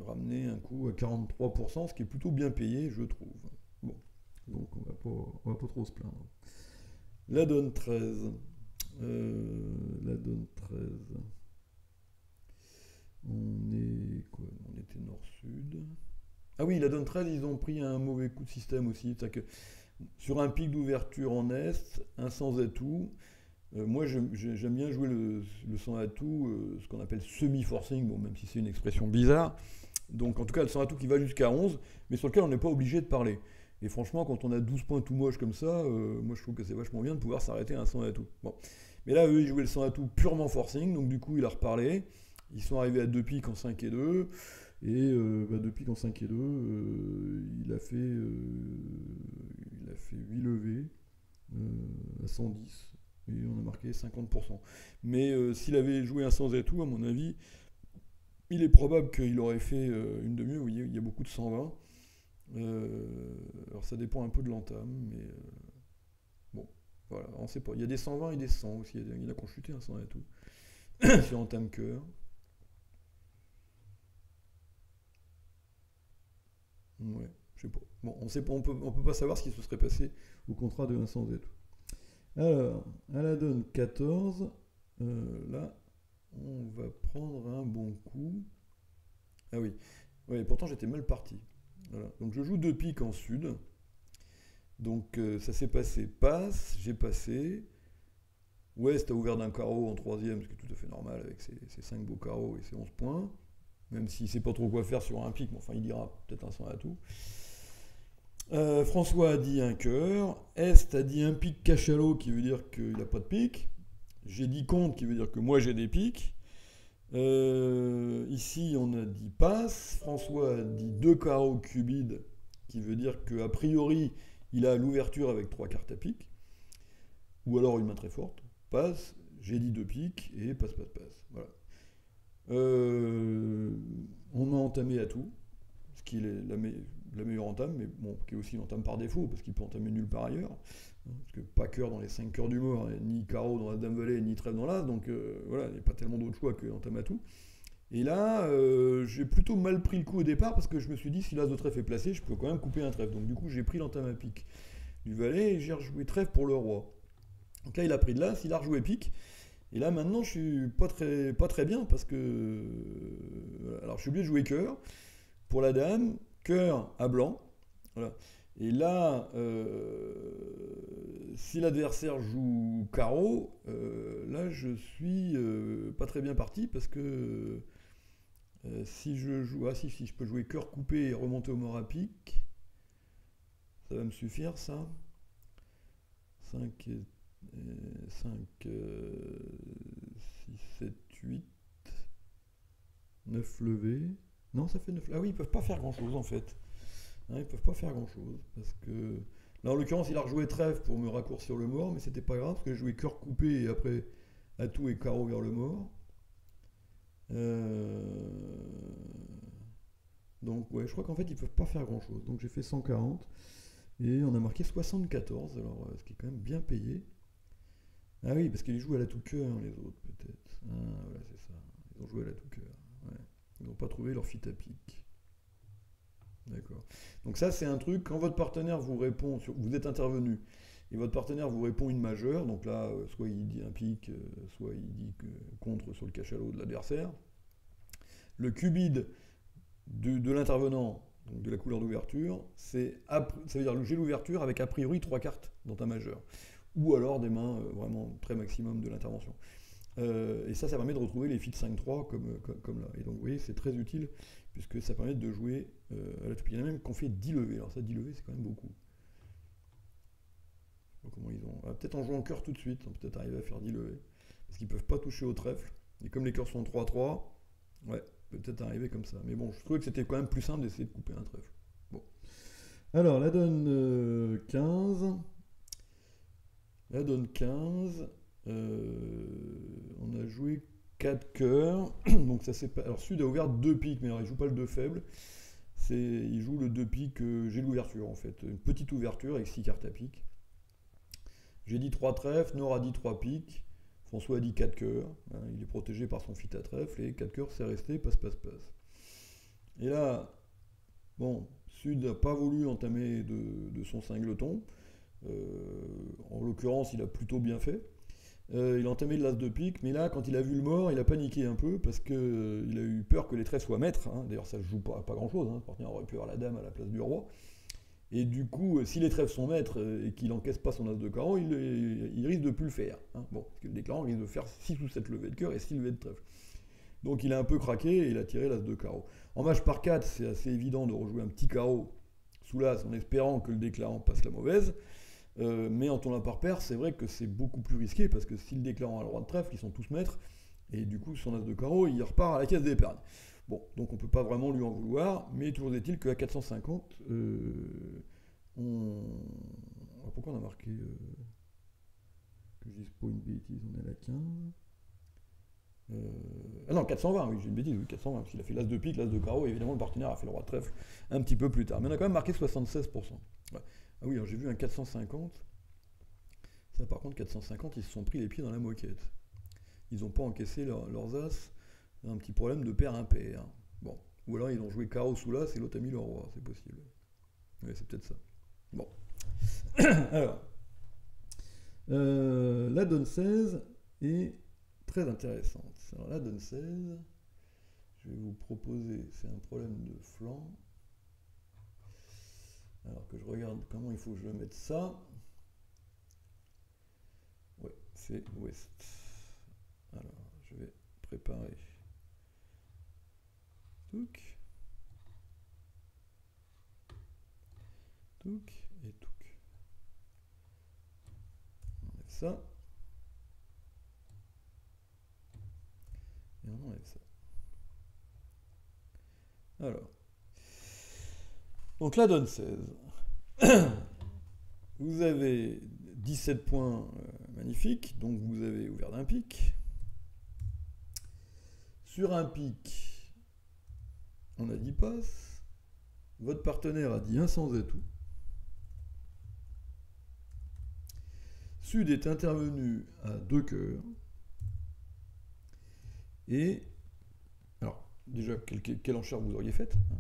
ramené un coup à 43%, ce qui est plutôt bien payé, je trouve. Bon, donc on va pas trop se plaindre. La donne 13. La donne 13. On était nord-sud. Ah oui, la donne 13, ils ont pris un mauvais coup de système aussi. C'est-à-dire que sur un pic d'ouverture en est, un sans atout. Moi, j'aime bien jouer le 100 atout, ce qu'on appelle semi-forcing, bon, même si c'est une expression bizarre. Donc, en tout cas, le 100 atout qui va jusqu'à 11, mais sur lequel on n'est pas obligé de parler. Et franchement, quand on a 12 points tout moches comme ça, moi, je trouve que c'est vachement bien de pouvoir s'arrêter à un 100 atout. Bon. Mais là, eux, ils jouaient le 100 atout purement forcing, donc du coup, il a reparlé. Ils sont arrivés à 2 piques en 5 et 2. Et 2 piques en 5 et 2, il a fait 8 levées à 110. Et on a marqué 50%. Mais s'il avait joué un sans atout, à mon avis, il est probable qu'il aurait fait une demi. Vous voyez, il y a beaucoup de 120. Alors ça dépend un peu de l'entame, mais bon, voilà, on sait pas. Il y a des 120 et des 100 aussi. Il y en a qui ont chuté un sans atout sur entame cœur. Ouais, je sais pas. Bon, on peut pas savoir ce qui se serait passé au contrat de un sans atout. Alors, à la donne 14, là, on va prendre un bon coup. Ah oui, ouais, pourtant j'étais mal parti. Voilà. Donc je joue 2 piques en sud. Donc ça s'est passé passe, j'ai passé. Ouest a ouvert d'un carreau en troisième, ce qui est tout à fait normal avec ses 5 beaux carreaux et ses 11 points. Même s'il ne sait pas trop quoi faire sur un pic, mais enfin il dira peut-être un 100 à tout. François a dit un cœur. Est a dit un pic cachalot qui veut dire qu'il n'a pas de pic. J'ai dit compte qui veut dire que moi j'ai des pics. Ici on a dit passe. François a dit deux carreaux cubides qui veut dire qu'a priori il a l'ouverture avec trois cartes à pic. Ou alors une main très forte. Passe. J'ai dit deux pics et passe, passe, passe. Voilà. On a entamé à tout, ce qui est la meilleure entame, mais bon, qui est aussi l'entame par défaut, parce qu'il peut entamer nulle part ailleurs. Parce que pas cœur dans les 5 cœurs du mort, ni carreau dans la dame valet, ni trèfle dans l'as, donc voilà, il n'y a pas tellement d'autres choix que entame à tout. Et là, j'ai plutôt mal pris le coup au départ, parce que je me suis dit, si l'as de trèfle est placé, je peux quand même couper un trèfle. Donc du coup, j'ai pris l'entame à pique du valet, et j'ai rejoué trèfle pour le roi. Donc là, il a pris de l'as, il a rejoué pique. Et là maintenant je suis pas très bien parce que alors je suis obligé de jouer cœur pour la dame, cœur à blanc. Voilà. Et là, si l'adversaire joue carreau, là je suis pas très bien parti parce que si je joue, si je peux jouer cœur coupé et remonter au mort à pique, ça va me suffire ça. 5 et 5, 6, 7, 8, 9 levées. Non, ça fait 9. Ah oui, ils peuvent pas faire grand chose en fait. Hein, ils peuvent pas faire grand chose. Parce que. Là, en l'occurrence, il a rejoué trèfle pour me raccourcir le mort, mais c'était pas grave, parce que j'ai joué cœur coupé et après atout et carreau vers le mort. Donc, ouais, je crois qu'en fait, ils peuvent pas faire grand chose. Donc, j'ai fait 140 et on a marqué 74, alors ce qui est quand même bien payé. Ah oui, parce qu'ils jouent à la tout cœur, les autres, peut-être. Ah, voilà, c'est ça. Ils ont joué à la tout cœur. Ouais. Ils n'ont pas trouvé leur fit à pique. D'accord. Donc ça, c'est un truc, quand votre partenaire vous répond, vous êtes intervenu, et votre partenaire vous répond une majeure, donc là, soit il dit un pic, soit il dit contre sur le cachalot de l'adversaire. Le cubide de l'intervenant, donc de la couleur d'ouverture, ça veut dire le j'ai l'ouverture avec a priori trois cartes dans ta majeure. Ou alors des mains vraiment très maximum de l'intervention. Et ça permet de retrouver les feats 5-3 comme là. Et donc vous voyez, c'est très utile, puisque ça permet de jouer à la toupie. Il y en a même qui ont fait 10 levées. Alors ça, 10 levées, c'est quand même beaucoup. Je sais pas comment ils ont. Peut-être en jouant en cœur tout de suite, on peut peut-être arriver à faire 10 levées. Parce qu'ils ne peuvent pas toucher au trèfle. Et comme les cœurs sont 3-3, ouais, peut-être arriver comme ça. Mais bon, je trouvais que c'était quand même plus simple d'essayer de couper un trèfle. Bon. Alors, la donne 15. La donne 15, on a joué 4 cœurs, donc ça c'est pas. Alors Sud a ouvert 2 piques, mais alors il joue pas le 2 faible, il joue le 2 piques, j'ai l'ouverture en fait, une petite ouverture avec 6 cartes à pique. J'ai dit 3 trèfles, Nord a dit 3 piques, François a dit 4 cœurs, hein, il est protégé par son fit à trèfle, et 4 cœurs c'est resté, passe, passe, passe. Et là, bon, Sud n'a pas voulu entamer de son cingleton. En l'occurrence, il a plutôt bien fait. Il a entamé le l'as de pique, mais là, quand il a vu le mort, il a paniqué un peu parce qu'il a eu peur que les trèfles soient maîtres. Hein. D'ailleurs, ça ne joue pas grand chose. Hein. Le partenaire aurait pu avoir la dame à la place du roi. Et du coup, si les trèfles sont maîtres et qu'il n'encaisse pas son as de carreau, il risque de plus le faire. Hein. Bon, parce que le déclarant risque de faire 6 ou 7 levées de cœur et 6 levées de trèfle. Donc il a un peu craqué et il a tiré l'as de carreau. En mage par 4, c'est assez évident de rejouer un petit carreau sous l'as en espérant que le déclarant passe la mauvaise. Mais en tournant par paire, c'est vrai que c'est beaucoup plus risqué parce que si le déclarant a le roi de trèfle, ils sont tous maîtres, et du coup son as de carreau, il repart à la caisse d'épargne. Bon, donc on peut pas vraiment lui en vouloir, mais toujours est-il qu'à 450, pourquoi on a marqué que je dise pas une bêtise, on est à la 15. Ah non, 420, oui, j'ai une bêtise, oui, 420, parce qu'il a fait l'as de pique, l'as de carreau, et évidemment le partenaire a fait le roi de trèfle un petit peu plus tard. Mais on a quand même marqué 76%. Ouais. Ah oui, alors j'ai vu un 450. Ça, par contre, 450, ils se sont pris les pieds dans la moquette. Ils n'ont pas encaissé leurs as. Un petit problème de paire impair. Bon. Ou alors ils ont joué carreau sous l'as et l'autre a mis le roi, c'est possible. Oui, c'est peut-être ça. Bon. Alors. La donne 16 est très intéressante. Alors la donne 16, je vais vous proposer, c'est un problème de flanc. Alors que je regarde comment il faut que je mette ça. Ouais, c'est ouest. Alors, je vais préparer. Touc. Touc et touc. On enlève ça. Et on enlève ça. Alors. Donc la donne 16. Vous avez 17 points magnifiques, donc vous avez ouvert d'un pic. Sur un pic, on a 10 passes. Votre partenaire a dit un sans atout. Sud est intervenu à 2 cœurs. Et, alors, déjà, quelle enchère vous auriez faite, hein?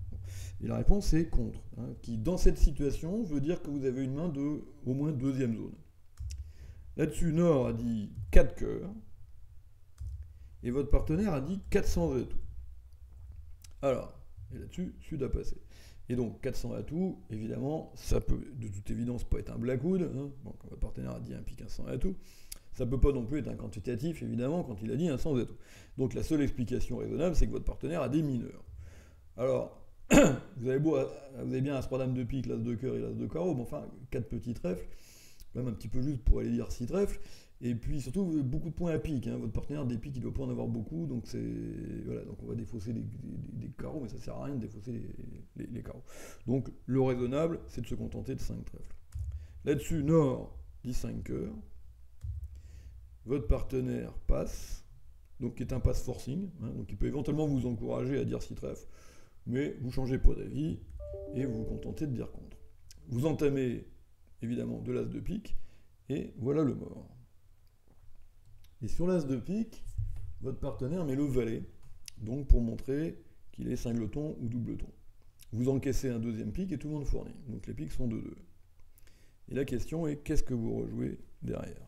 Et la réponse est contre, hein, qui dans cette situation veut dire que vous avez une main de au moins deuxième zone. Là-dessus, Nord a dit 4 cœurs, et votre partenaire a dit 400 atouts. Alors, et là-dessus, Sud a passé. Et donc 400 atouts, évidemment, ça peut de toute évidence pas être un blackwood, hein. Bon, quand votre partenaire a dit un pic 100 atouts, ça peut pas non plus être un quantitatif, évidemment, quand il a dit un 100 atouts. Donc la seule explication raisonnable, c'est que votre partenaire a des mineurs. Alors, vous avez bien As-Roi Dame de pique, l'As de cœur et l'As de carreau, mais enfin, 4 petits trèfles, même un petit peu juste pour aller dire 6 trèfles, et puis surtout beaucoup de points à pique, hein. Votre partenaire des piques, il ne doit pas en avoir beaucoup, donc voilà, donc on va défausser des carreaux, mais ça ne sert à rien de défausser les carreaux. Donc le raisonnable, c'est de se contenter de 5 trèfles. Là-dessus, Nord dit 5 cœurs, votre partenaire passe, donc qui est un pass forcing, hein, donc il peut éventuellement vous encourager à dire 6 trèfles, mais vous ne changez pas d'avis et vous vous contentez de dire contre. Vous entamez évidemment de l'As de pique et voilà le mort. Et sur l'As de pique, votre partenaire met le valet, donc pour montrer qu'il est singleton ou doubleton. Vous encaissez un deuxième pique et tout le monde fournit. Donc les piques sont de 2. Et la question est, qu'est-ce que vous rejouez derrière?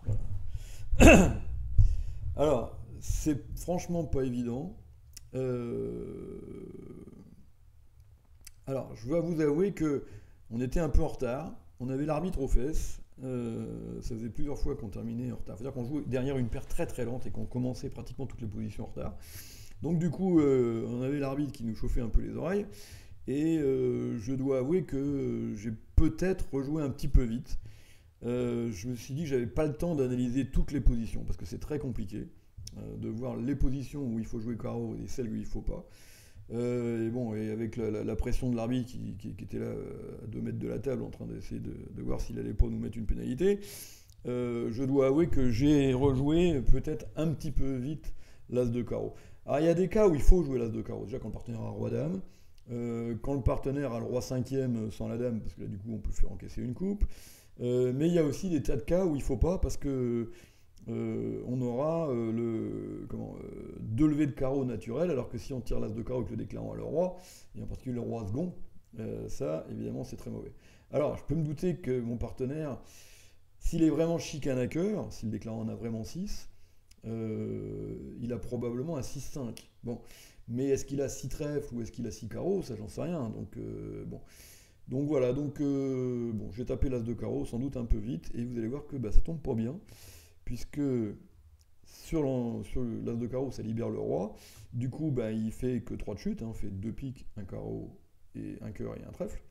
Voilà. Alors, c'est franchement pas évident. Alors, je dois vous avouer que on était un peu en retard. On avait l'arbitre aux fesses. Ça faisait plusieurs fois qu'on terminait en retard. C'est-à-dire qu'on jouait derrière une paire très très lente et qu'on commençait pratiquement toutes les positions en retard. Donc du coup, on avait l'arbitre qui nous chauffait un peu les oreilles. Et je dois avouer que j'ai peut-être rejoué un petit peu vite. Je me suis dit que j'avais pas le temps d'analyser toutes les positions parce que c'est très compliqué de voir les positions où il faut jouer carreau et celles où il ne faut pas. Et bon, et avec la pression de l'arbitre qui était là à 2 mètres de la table en train d'essayer de voir s'il allait pas nous mettre une pénalité, je dois avouer que j'ai rejoué peut-être un petit peu vite l'As de carreau. Alors il y a des cas où il faut jouer l'As de carreau. Déjà quand le partenaire a Roi Dame, quand le partenaire a le Roi 5e sans la Dame, parce que là du coup on peut faire encaisser une coupe. Mais il y a aussi des tas de cas où il ne faut pas parce que on aura deux levées de carreau naturelles, alors que si on tire l'As de carreau avec le déclarant à le roi, et en particulier le roi second, ça évidemment c'est très mauvais. Alors je peux me douter que mon partenaire, s'il est vraiment chicane à cœur, si le déclarant en a vraiment 6, il a probablement un 6-5. Bon. Mais est-ce qu'il a 6 trèfles ou est-ce qu'il a 6 carreaux? Ça j'en sais rien. Bon. Donc voilà, bon, j'ai tapé l'As de carreau, sans doute un peu vite, et vous allez voir que ça tombe pas bien, puisque sur l'As de carreau, ça libère le roi. Du coup, il fait que 3 de chute, hein, on fait 2 piques, un carreau, et un cœur et un trèfle.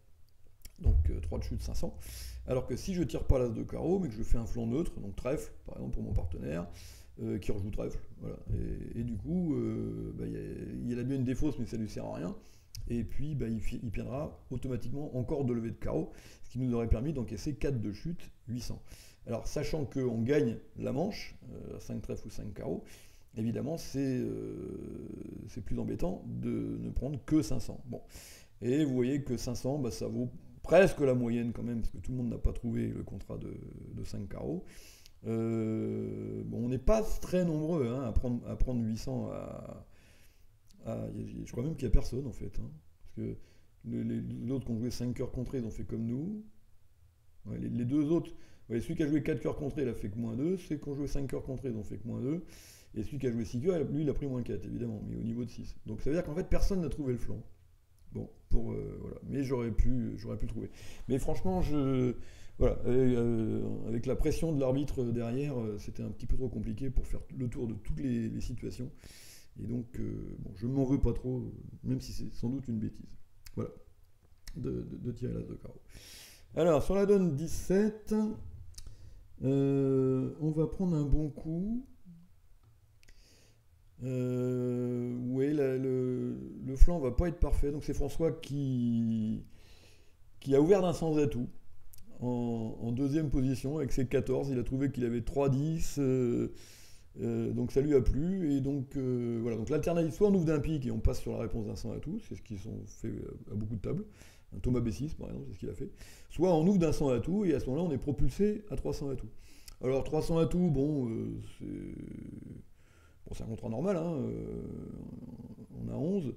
Donc 3 de chute, 500. Alors que si je tire pas l'As de carreau, mais que je fais un flanc neutre, donc trèfle, par exemple pour mon partenaire, qui rejoue trèfle, voilà. Et du coup, il a bien une défausse, mais ça lui sert à rien. Et puis il piendra automatiquement encore 2 levées de carreau, ce qui nous aurait permis d'encaisser 4 de chute, 800. Alors sachant qu'on gagne la manche, 5 trèfles ou 5 carreaux, évidemment c'est plus embêtant de ne prendre que 500. Bon. Et vous voyez que 500, ça vaut presque la moyenne quand même, parce que tout le monde n'a pas trouvé le contrat de 5 carreaux. On n'est pas très nombreux hein, à prendre 800 je crois même qu'il n'y a personne en fait. Hein, parce que les autres qui ont joué 5 cœurs contrés, ils ont fait comme nous. Ouais, les deux autres, ouais, celui qui a joué 4 cœurs contrés, il a fait que moins 2. Ceux qui ont joué 5 cœurs contrés, ils ont fait que moins 2. Et celui qui a joué 6 cœurs, lui, il a pris moins 4, évidemment, mais au niveau de 6. Donc ça veut dire qu'en fait, personne n'a trouvé le flanc. Bon, voilà. Mais j'aurais pu le trouver. Mais franchement, Voilà, avec la pression de l'arbitre derrière, c'était un petit peu trop compliqué pour faire le tour de toutes les situations. Et donc, bon, je ne m'en veux pas trop, même si c'est sans doute une bêtise. Voilà, de tirer l'as de carreau. Alors, sur la donne 17, on va prendre un bon coup. Oui, le flanc va pas être parfait, donc c'est François qui a ouvert d'un sans atout en deuxième position avec ses 14. Il a trouvé qu'il avait 3-10, donc ça lui a plu. Et donc voilà, donc l'alternative, soit on ouvre d'un pic et on passe sur la réponse d'un sans atout, c'est ce qu'ils ont fait à beaucoup de tables. Thomas Bessis, par exemple, c'est ce qu'il a fait. Soit on ouvre d'un sans atout et à ce moment-là, on est propulsé à 300 atouts. Alors 300 atouts, bon, c'est un contrat normal, hein, on a 11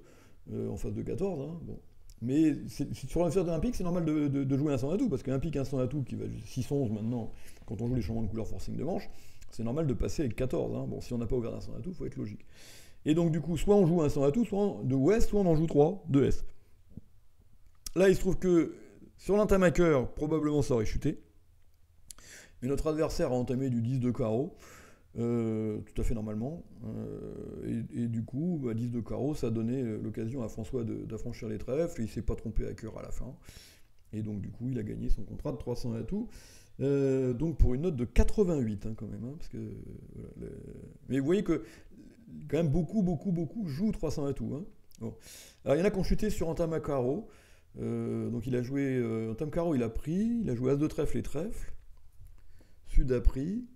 en face de 14. Hein, bon. Mais sur l'affaire d'un pic, c'est normal de jouer un 100 atout, parce qu'un pic, un 100 atout qui va 6-11 maintenant, quand on joue les changements de couleur forcing de manche, c'est normal de passer avec 14. Hein. Bon, si on n'a pas ouvert un 100 atout, il faut être logique. Et donc, du coup, soit on joue un 100 atout, soit de Ouest, soit on en joue 3 de S. Là, il se trouve que sur l'intamaker, probablement ça aurait chuté. Mais notre adversaire a entamé du 10 de carreau. Tout à fait normalement. Et du coup, 10 de carreau, ça a donné l'occasion à François d'affranchir les trèfles. Et il ne s'est pas trompé à cœur à la fin. Et donc, du coup, il a gagné son contrat de 300 atouts. Donc, pour une note de 88, hein, quand même. Hein, parce que, mais vous voyez que, quand même, beaucoup jouent 300 atouts. Hein. Bon. Alors, il y en a qui ont chuté sur entame à carreau. Donc, il a joué entame carreau, il a pris. Il a joué as de trèfle et trèfle. Sud a pris.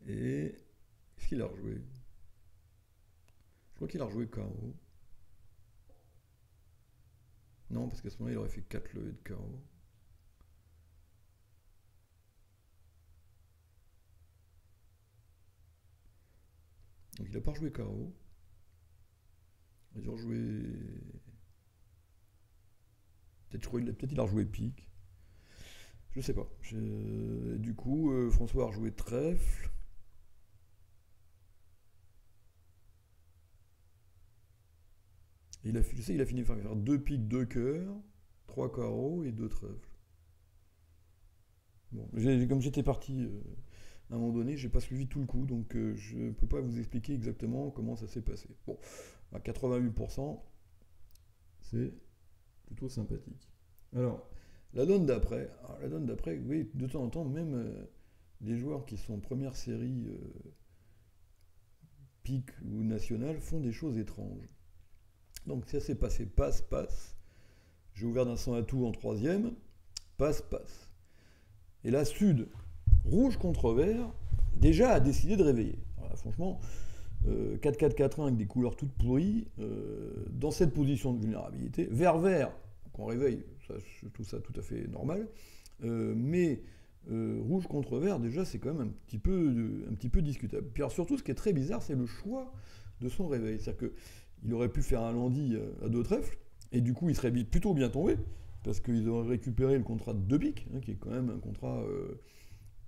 Et est-ce qu'il a rejoué? Je crois qu'il a rejoué carreau. Non, parce qu'à ce moment-là, il aurait fait 4 levées de carreau. Donc il n'a pas rejoué carreau. Il a dû rejouer. Peut-être il a rejoué pique. Je sais pas. Du coup, François a rejoué trèfle. Et je sais qu'il a fini par faire 2 piques, 2 cœurs, 3 carreaux et 2 trèfles. Bon, comme j'étais parti à un moment donné, j'ai pas suivi tout le coup, donc je ne peux pas vous expliquer exactement comment ça s'est passé. Bon, à 88%, c'est plutôt sympathique. Alors, la donne d'après, oui, de temps en temps, même les joueurs qui sont en première série pique ou nationale font des choses étranges. Donc ça s'est passé passe. J'ai ouvert d'un 100 atout en troisième, passe. Et là, Sud, rouge contre vert, déjà a décidé de réveiller. Voilà, franchement, 4-4-4-1 avec des couleurs toutes pourries, dans cette position de vulnérabilité, vert, qu'on réveille, je trouve ça tout à fait normal, mais rouge contre vert, déjà, c'est quand même un petit peu discutable. Puis alors, surtout, ce qui est très bizarre, c'est le choix de son réveil. C'est-à-dire qu'il aurait pu faire un lundi à 2 trèfles, et du coup, il serait plutôt bien tombé, parce qu'ils auraient récupéré le contrat de 2 piques, hein, qui est quand même un contrat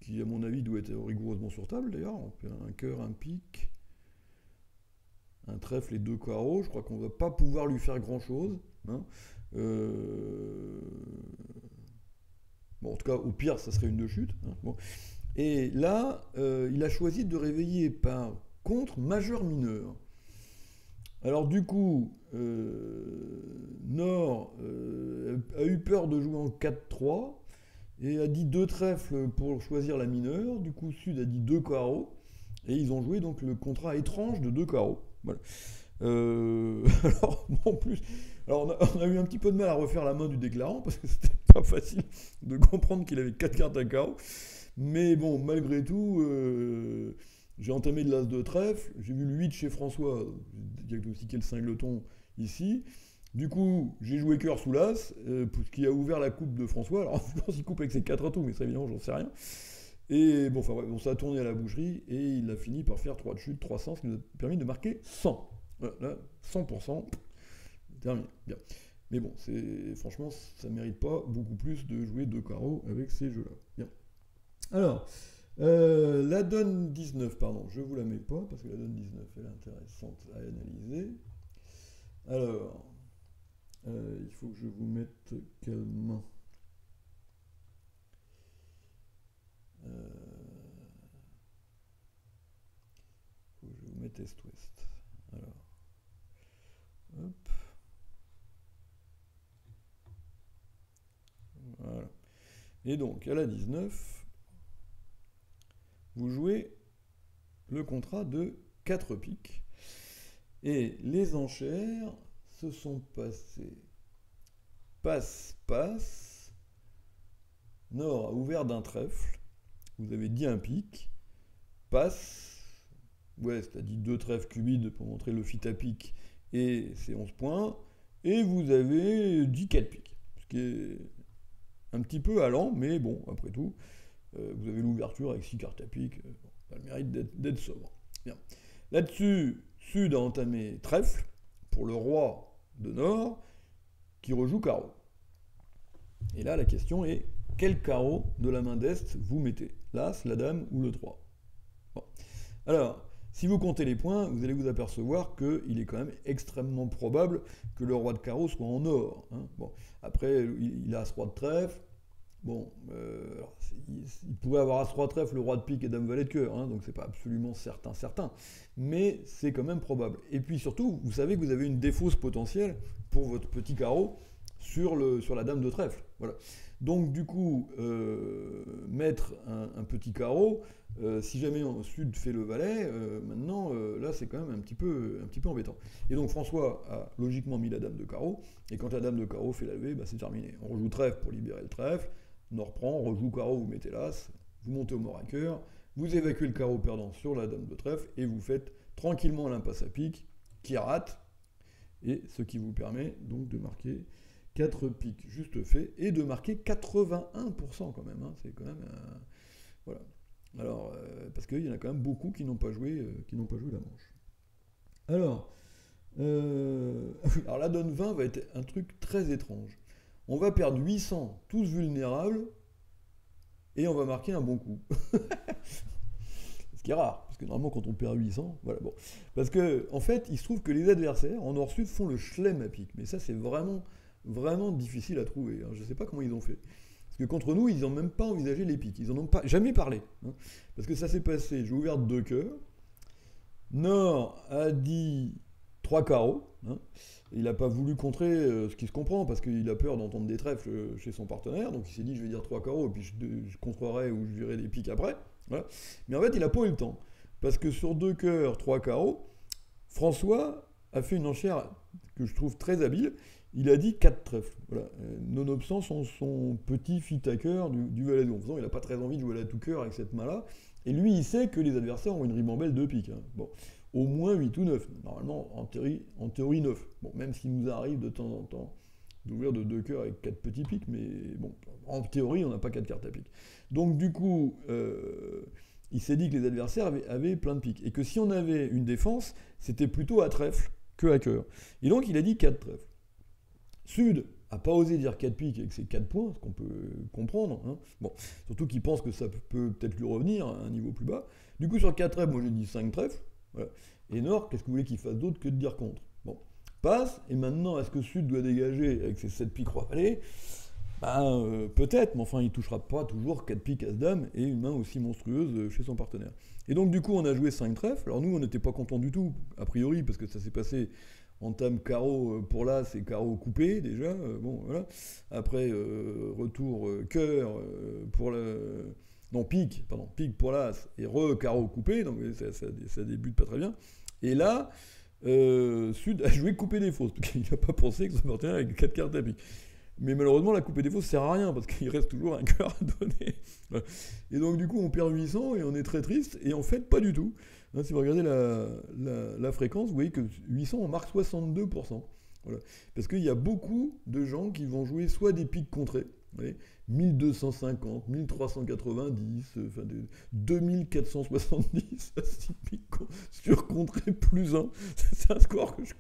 qui, à mon avis, doit être rigoureusement sur table, d'ailleurs. On fait un cœur, un pique, un trèfle et 2 carreaux. Je crois qu'on ne va pas pouvoir lui faire grand-chose. Hein. Bon, en tout cas, au pire, ça serait une de chute. Hein. Bon. Et là, il a choisi de réveiller par contre majeur-mineur. Alors du coup, Nord a eu peur de jouer en 4-3 et a dit 2 trèfles pour choisir la mineure. Du coup, Sud a dit 2 carreaux et ils ont joué donc le contrat étrange de 2 carreaux. Voilà. Alors, bon, en plus, alors on a eu un petit peu de mal à refaire la main du déclarant parce que c'était pas facile de comprendre qu'il avait 4 cartes à carreau. Mais bon, malgré tout, j'ai entamé de l'as de trèfle, j'ai vu le 8 chez François, j'ai diagnostiqué le cingleton ici. Du coup, j'ai joué cœur sous l'as, ce qui a ouvert la coupe de François. Alors, je pense qu'il coupe avec ses 4 atouts, mais ça évidemment, j'en sais rien. Et bon, enfin, ouais, bon, ça a tourné à la boucherie, et il a fini par faire 3 de chute, 300, ce qui nous a permis de marquer 100. Voilà, là, 100%, terminé. Bien. Mais bon, franchement, ça ne mérite pas beaucoup plus de jouer 2 carreaux avec ces jeux-là. Bien. Alors, la donne 19, pardon, je ne vous la mets pas, parce que la donne 19, elle est intéressante à analyser. Alors, il faut que je vous mette quelle main. je vais vous mettre Est-Ouest. Alors, hop. Voilà. Et donc, à la 19, vous jouez le contrat de 4 piques. Et les enchères se sont passées. Passe, passe. Nord a ouvert d'un trèfle. Vous avez dit un pique. Passe. Ouest a dit 2 trèfles cubides pour montrer le fit à pique. Et c'est 11 points. Et vous avez dit 4 piques. Ce qui est un petit peu allant, mais bon, après tout, vous avez l'ouverture avec 6 cartes à pique. Ça a le mérite d'être sobre. Bien. Là-dessus, Sud a entamé trèfle pour le roi de Nord qui rejoue carreau. Et là, la question est, quel carreau de la main d'Est vous mettez? L'As, la Dame ou le 3? Bon. Alors, si vous comptez les points, vous allez vous apercevoir qu'il est quand même extrêmement probable que le roi de carreau soit en or. Hein. Bon. Après, il a As-Roi de trèfle. Bon, alors, il pourrait avoir As-Roi trèfle, le roi de pique et Dame valet de cœur, hein, donc c'est pas absolument certain, mais c'est quand même probable. Et puis surtout, vous savez que vous avez une défausse potentielle pour votre petit carreau sur la Dame de trèfle. Voilà. Donc du coup, mettre un petit carreau, si jamais Sud fait le valet, maintenant, là c'est quand même un petit peu embêtant. Et donc François a logiquement mis la Dame de carreau, et quand la Dame de carreau fait la levée, bah, c'est terminé. On rejoue trèfle pour libérer le trèfle, Nord prend, on rejoue carreau, vous mettez l'As, vous montez au mort à cœur, vous évacuez le carreau perdant sur la Dame de trèfle, et vous faites tranquillement l'impasse à pique, qui rate, et ce qui vous permet donc de marquer 4 piques juste fait, et de marquer 81% quand même, hein. C'est quand même... voilà. Alors, parce qu'il y en a quand même beaucoup qui n'ont pas joué la manche. Alors, alors la donne 20 va être un truc très étrange. On va perdre 800, tous vulnérables, et on va marquer un bon coup. Ce qui est rare, parce que normalement quand on perd 800, voilà, bon. Parce que, en fait, il se trouve que les adversaires, en nord-sud, font le chelem à pique. Mais ça, c'est vraiment difficile à trouver. Hein. Je ne sais pas comment ils ont fait. Parce que contre nous, ils n'ont même pas envisagé les piques. Ils n'en ont pas, jamais parlé. Hein. Parce que ça s'est passé, j'ai ouvert 2 cœurs. Nord a dit 3 carreaux. Hein. Il n'a pas voulu contrer, ce qui se comprend, parce qu'il a peur d'entendre des trèfles chez son partenaire. Donc il s'est dit, je vais dire 3 carreaux, et puis je contrerai ou je virerai des piques après. Voilà. Mais en fait, il n'a pas eu le temps. Parce que sur 2 cœurs, 3 carreaux, François a fait une enchère que je trouve très habile. Il a dit 4 trèfles. Voilà. Nonobstant son petit fit à cœur du valet de 11. Il n'a pas très envie de jouer à la tout cœur avec cette main-là. Et lui, il sait que les adversaires ont une ribambelle de piques. Hein. Bon. Au moins 8 ou 9. Normalement, en théorie 9. Bon, même s'il nous arrive de temps en temps d'ouvrir de 2 cœurs avec 4 petits piques, mais bon, en théorie, on n'a pas 4 cartes à pique. Donc du coup, il s'est dit que les adversaires avaient plein de piques. Et que si on avait une défense, c'était plutôt à trèfle que à cœur. Et donc il a dit 4 trèfles. Sud n'a pas osé dire 4 piques avec ses 4 points, ce qu'on peut comprendre. Hein. Bon, surtout qu'il pense que ça peut peut-être lui revenir à un niveau plus bas. Du coup, sur 4 trèfles, moi j'ai dit 5 trèfles. Voilà. Et Nord, qu'est-ce que vous voulez qu'il fasse d'autre que de dire contre? Bon, passe, et maintenant, est-ce que Sud doit dégager avec ses 7 piques roi valet? Ben, peut-être, mais enfin, il ne touchera pas toujours 4 piques as-dame et une main aussi monstrueuse chez son partenaire. Et donc, du coup, on a joué 5 trèfles. Alors, nous, on n'était pas contents du tout, a priori, parce que ça s'est passé en tame carreau pour l'as et carreau coupé, déjà. Bon, voilà. Après, retour cœur pour le. Non, pique pour l'as et carreau coupé, donc ça débute pas très bien. Et là, Sud a joué coupé des fausses, parce qu'il n'a pas pensé que son partenaire avec 4 cartes à pique. Mais malheureusement, la coupée des fausses sert à rien, parce qu'il reste toujours un cœur à donner. Voilà. Et donc, du coup, on perd 800 et on est très triste. Et en fait, pas du tout. Hein, si vous regardez la fréquence, vous voyez que 800, on marque 62%. Voilà. Parce qu'il y a beaucoup de gens qui vont jouer soit des piques contrées, vous voyez, 1250, 1390, enfin 2470, 6 piques surcontrées plus 1. C'est un score que je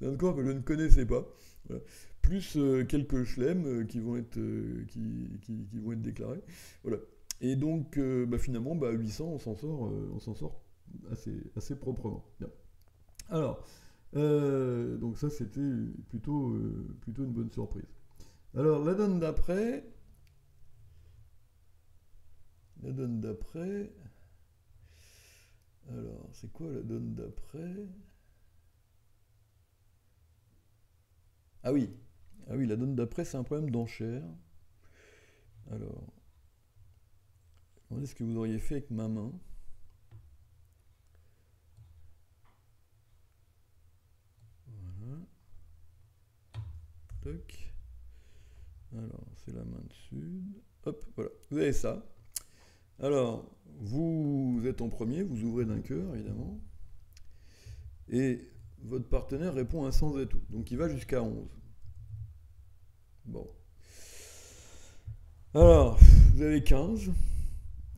ne connaissais pas. Voilà. Plus quelques chelems qui vont être déclarés. Voilà. Et donc, finalement, 800, on s'en sort assez proprement. Bien. Alors, donc ça, c'était plutôt une bonne surprise. Alors, la donne d'après, La donne d'après. Alors, c'est quoi la donne d'après? Ah oui. Ah oui, la donne d'après, c'est un problème d'enchère. Alors, regardez ce que vous auriez fait avec ma main. Voilà. Toc. Alors, c'est la main de sud. Hop, voilà. Vous avez ça. Alors, vous êtes en premier, vous ouvrez d'un cœur, évidemment. Et votre partenaire répond un sans atout. Donc, il va jusqu'à 11. Bon. Alors, vous avez 15.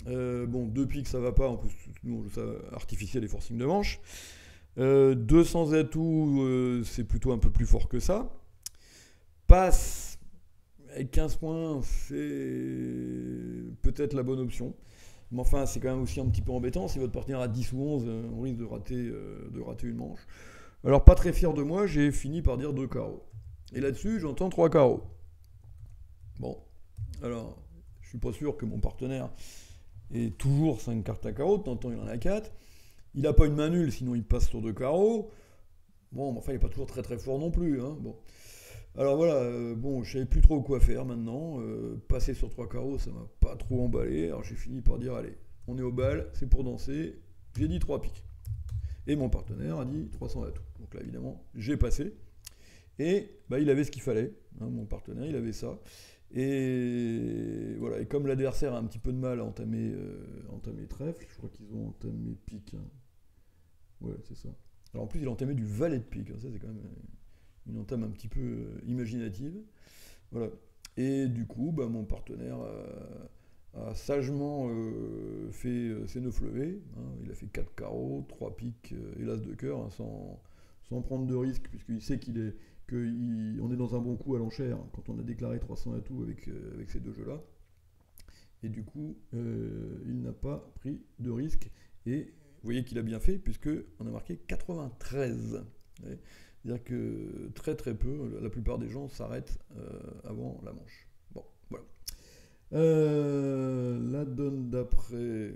Bon, 2 piques, ça va pas. En plus, nous, on joue ça artificiel et forcing de manche. 2 sans atout, c'est plutôt un peu plus fort que ça. Passe avec 15 points, c'est peut-être la bonne option. Mais enfin, c'est quand même aussi un petit peu embêtant. Si votre partenaire a 10 ou 11, on risque de rater une manche. Alors, pas très fier de moi, j'ai fini par dire 2 carreaux. Et là-dessus, j'entends 3 carreaux. Bon, alors, je suis pas sûr que mon partenaire ait toujours 5 cartes à carreaux. De temps en temps, il en a 4. Il n'a pas une main nulle, sinon il passe sur 2 carreaux. Bon, mais enfin, il n'est pas toujours très très fort non plus. Hein. Bon. Alors voilà, bon, je savais plus trop quoi faire maintenant. Passer sur 3 carreaux, ça m'a pas trop emballé. Alors j'ai fini par dire, allez, on est au bal, c'est pour danser. J'ai dit 3 piques. Et mon partenaire a dit 300 atouts. Donc là, évidemment, j'ai passé. Et bah, il avait ce qu'il fallait. Hein, mon partenaire, il avait ça. Et voilà. Et comme l'adversaire a un petit peu de mal à entamer trèfle, je crois qu'ils ont entamé pique. Hein. Ouais, c'est ça. Alors en plus, il a entamé du valet de pique. Hein. Ça, c'est quand même une entame un petit peu imaginative. Voilà. Et du coup, bah, mon partenaire a sagement fait ses 9 levées. Hein. Il a fait 4 carreaux, 3 piques et l'as de cœur, hein, sans prendre de risque, puisqu'il sait qu'on est dans un bon coup à l'enchère quand on a déclaré 300 atouts avec ces deux jeux-là. Et du coup, il n'a pas pris de risque. Et vous voyez qu'il a bien fait, puisqu'on a marqué 93. Ouais. C'est-à-dire que très très peu, la plupart des gens s'arrêtent avant la manche. Bon, voilà. La donne d'après.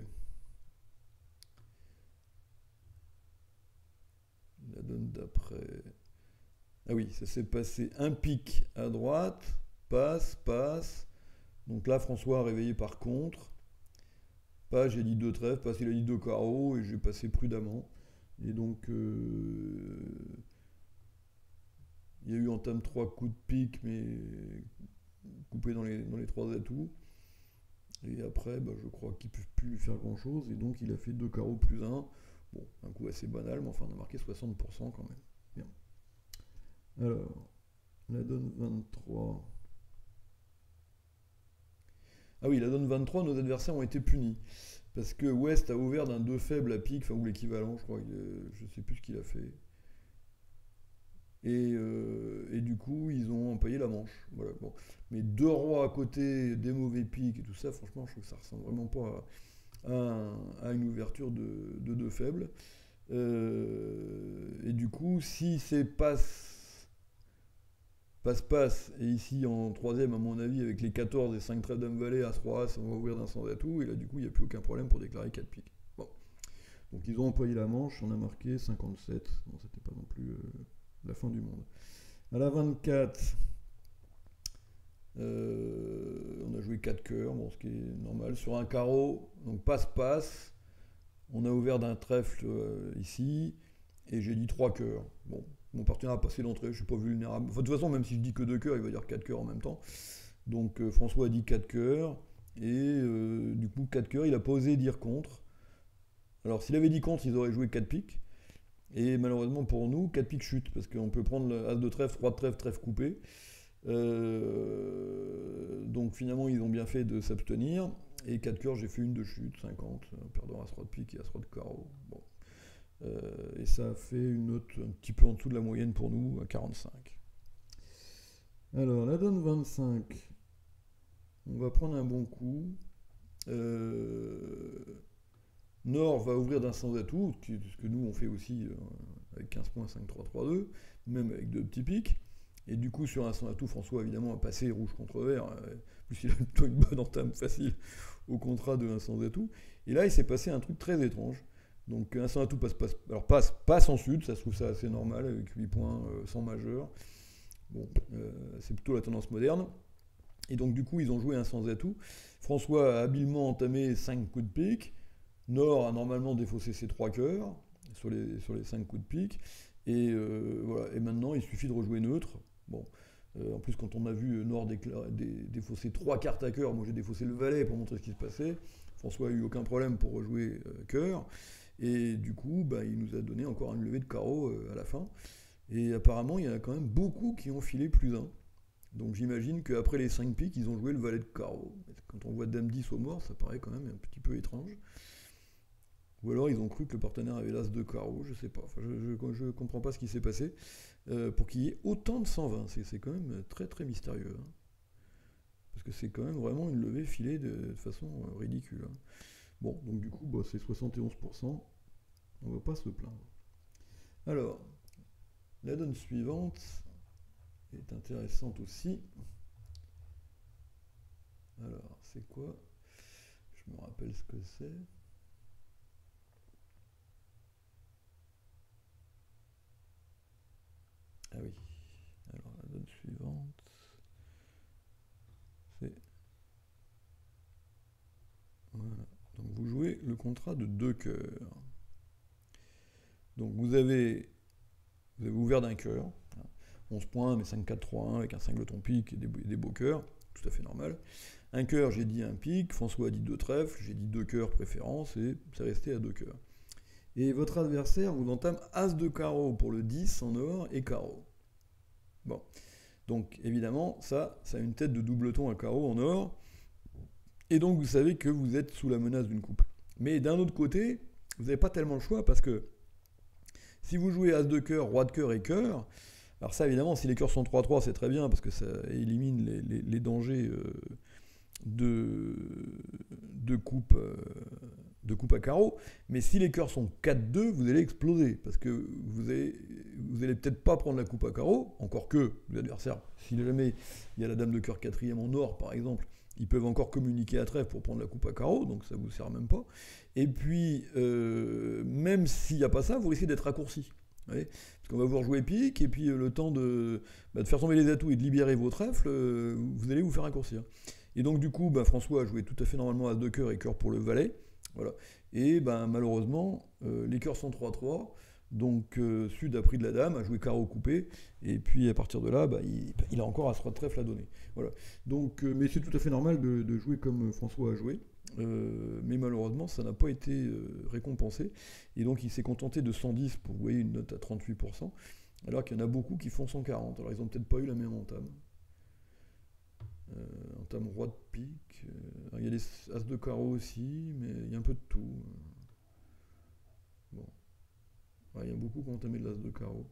La donne d'après. Ah oui, ça s'est passé un pic à droite, passe. Donc là, François a réveillé par contre. Pas, j'ai dit 2 trèfles, passe, il a dit 2 carreaux et j'ai passé prudemment. Et donc, il y a eu entame 3 coups de pique, mais coupé dans les 3 atouts. Et après, bah, je crois qu'il ne peut plus lui faire grand chose. Et donc, il a fait 2 carreaux plus 1. Bon, un coup assez banal, mais enfin, on a marqué 60% quand même. Bien. Alors, la donne 23. Ah oui, la donne 23, nos adversaires ont été punis. Parce que West a ouvert d'un 2 faible à pique, enfin, ou l'équivalent, je crois. Je ne sais plus ce qu'il a fait. Et du coup, ils ont empaillé la manche. Voilà, bon. Mais 2 rois à côté, des mauvais piques et tout ça, franchement, je trouve que ça ressemble vraiment pas à une ouverture de 2 faibles. Et du coup, si c'est passe, et ici en troisième, à mon avis, avec les 14 et 5 trèfles dame valet, as roi as, on va ouvrir d'un sans atout, et là, du coup, il n'y a plus aucun problème pour déclarer 4 piques. Bon. Donc, ils ont employé la manche, on a marqué 57. Bon, c'était pas non plus la fin du monde. À la 24, on a joué 4 cœurs, bon, ce qui est normal. Sur un carreau, donc passe. On a ouvert d'un trèfle ici, et j'ai dit 3 cœurs. Bon, mon partenaire a passé l'entrée, je ne suis pas vulnérable. Enfin, de toute façon, même si je dis que 2 cœurs, il va dire 4 cœurs en même temps. Donc François a dit 4 cœurs, et du coup 4 cœurs, il n'a pas osé dire contre. Alors s'il avait dit contre, ils auraient joué 4 piques. Et malheureusement pour nous, 4 piques chute, parce qu'on peut prendre le as de trèfle, 3 de trèfle, trèfle coupé. Donc finalement, ils ont bien fait de s'abstenir. Et 4 cœurs, j'ai fait une de chute, 50, perdant as roi de pique et as roi de carreau. Bon. Et ça a fait une note un petit peu en dessous de la moyenne pour nous, à 45. Alors, la donne 25. On va prendre un bon coup. Nord va ouvrir d'un sans atout, ce que nous on fait aussi avec 15 points, 5, 3, 3, 2, même avec 2 petits pics. Et du coup, sur un sans atout, François, évidemment, a passé rouge contre vert. Plus il a plutôt une bonne entame facile au contrat de un sans atout. Et là, il s'est passé un truc très étrange. Donc, un sans atout passe en sud, ça se trouve ça assez normal, avec 8 points sans majeur. Bon, c'est plutôt la tendance moderne. Et donc, du coup, ils ont joué un sans atout. François a habilement entamé 5 coups de pique. Nord a normalement défaussé ses 3 cœurs sur les 5 coups de pique. Et, voilà. Et maintenant, il suffit de rejouer neutre. Bon. En plus, quand on a vu Nord défausser 3 cartes à cœur, moi j'ai défaussé le valet pour montrer ce qui se passait. François a eu aucun problème pour rejouer cœur. Et du coup, bah, il nous a donné encore une levée de carreau à la fin. Et apparemment, il y en a quand même beaucoup qui ont filé plus 1. Donc j'imagine qu'après les 5 piques, ils ont joué le valet de carreau. Quand on voit Dame 10 au mort, ça paraît quand même un petit peu étrange. Ou alors ils ont cru que le partenaire avait l'as de carreau, je sais pas. Enfin, je comprends pas ce qui s'est passé pour qu'il y ait autant de 120. C'est quand même très très mystérieux. Hein. Parce que c'est quand même vraiment une levée filée de façon ridicule. Hein. Bon, donc du coup, bah, c'est 71%. On va pas se plaindre. Alors, la donne suivante est intéressante aussi. Alors, c'est quoi? Je me rappelle ce que c'est. Ah oui. Alors, la donne suivante, c'est... Voilà. Donc, vous jouez le contrat de 2 cœurs. Donc, vous avez ouvert d'un cœur. 11 points, mais 5-4-3-1 avec un cingleton pique et des beaux cœurs. Tout à fait normal. Un cœur, j'ai dit un pique. François a dit 2 trèfles. J'ai dit 2 cœurs préférence et c'est resté à 2 cœurs. Et votre adversaire vous entame As de carreau pour le 10 en or et carreau. Bon. Donc évidemment, ça a une tête de doubleton à carreau en or. Et donc vous savez que vous êtes sous la menace d'une coupe. Mais d'un autre côté, vous n'avez pas tellement le choix parce que si vous jouez As de cœur, Roi de cœur et cœur, alors ça évidemment, si les cœurs sont 3-3, c'est très bien parce que ça élimine les dangers de coupe à carreau. Mais si les cœurs sont 4-2, vous allez exploser parce que vous allez peut-être pas prendre la coupe à carreau, encore que l'adversaire, si jamais il y a la dame de cœur 4e en or par exemple, ils peuvent encore communiquer à trèfle pour prendre la coupe à carreau, donc ça vous sert même pas. Et puis, même s'il n'y a pas ça, vous risquez d'être raccourci. Parce qu'on va vous rejouer pique, et puis le temps de faire tomber les atouts et de libérer vos trèfles, vous allez vous faire raccourcir. Et donc du coup, François a joué tout à fait normalement As de cœur et cœur pour le valet. Voilà. Et malheureusement, les cœurs sont 3-3. Donc Sud a pris de la dame, a joué carreau coupé, et puis à partir de là, il a encore As-Roi de trèfle à donner. Voilà. Donc, mais c'est tout à fait normal de jouer comme François a joué. Mais malheureusement, ça n'a pas été récompensé. Et donc, il s'est contenté de 110 pour, vous voyez, une note à 38%, alors qu'il y en a beaucoup qui font 140. Alors, ils n'ont peut-être pas eu la même entame. Entame Roi de pique. Il y a des As de carreau aussi, mais il y a un peu de tout. Bon. Ouais, il y a beaucoup qui ont entamé de l'As de carreau.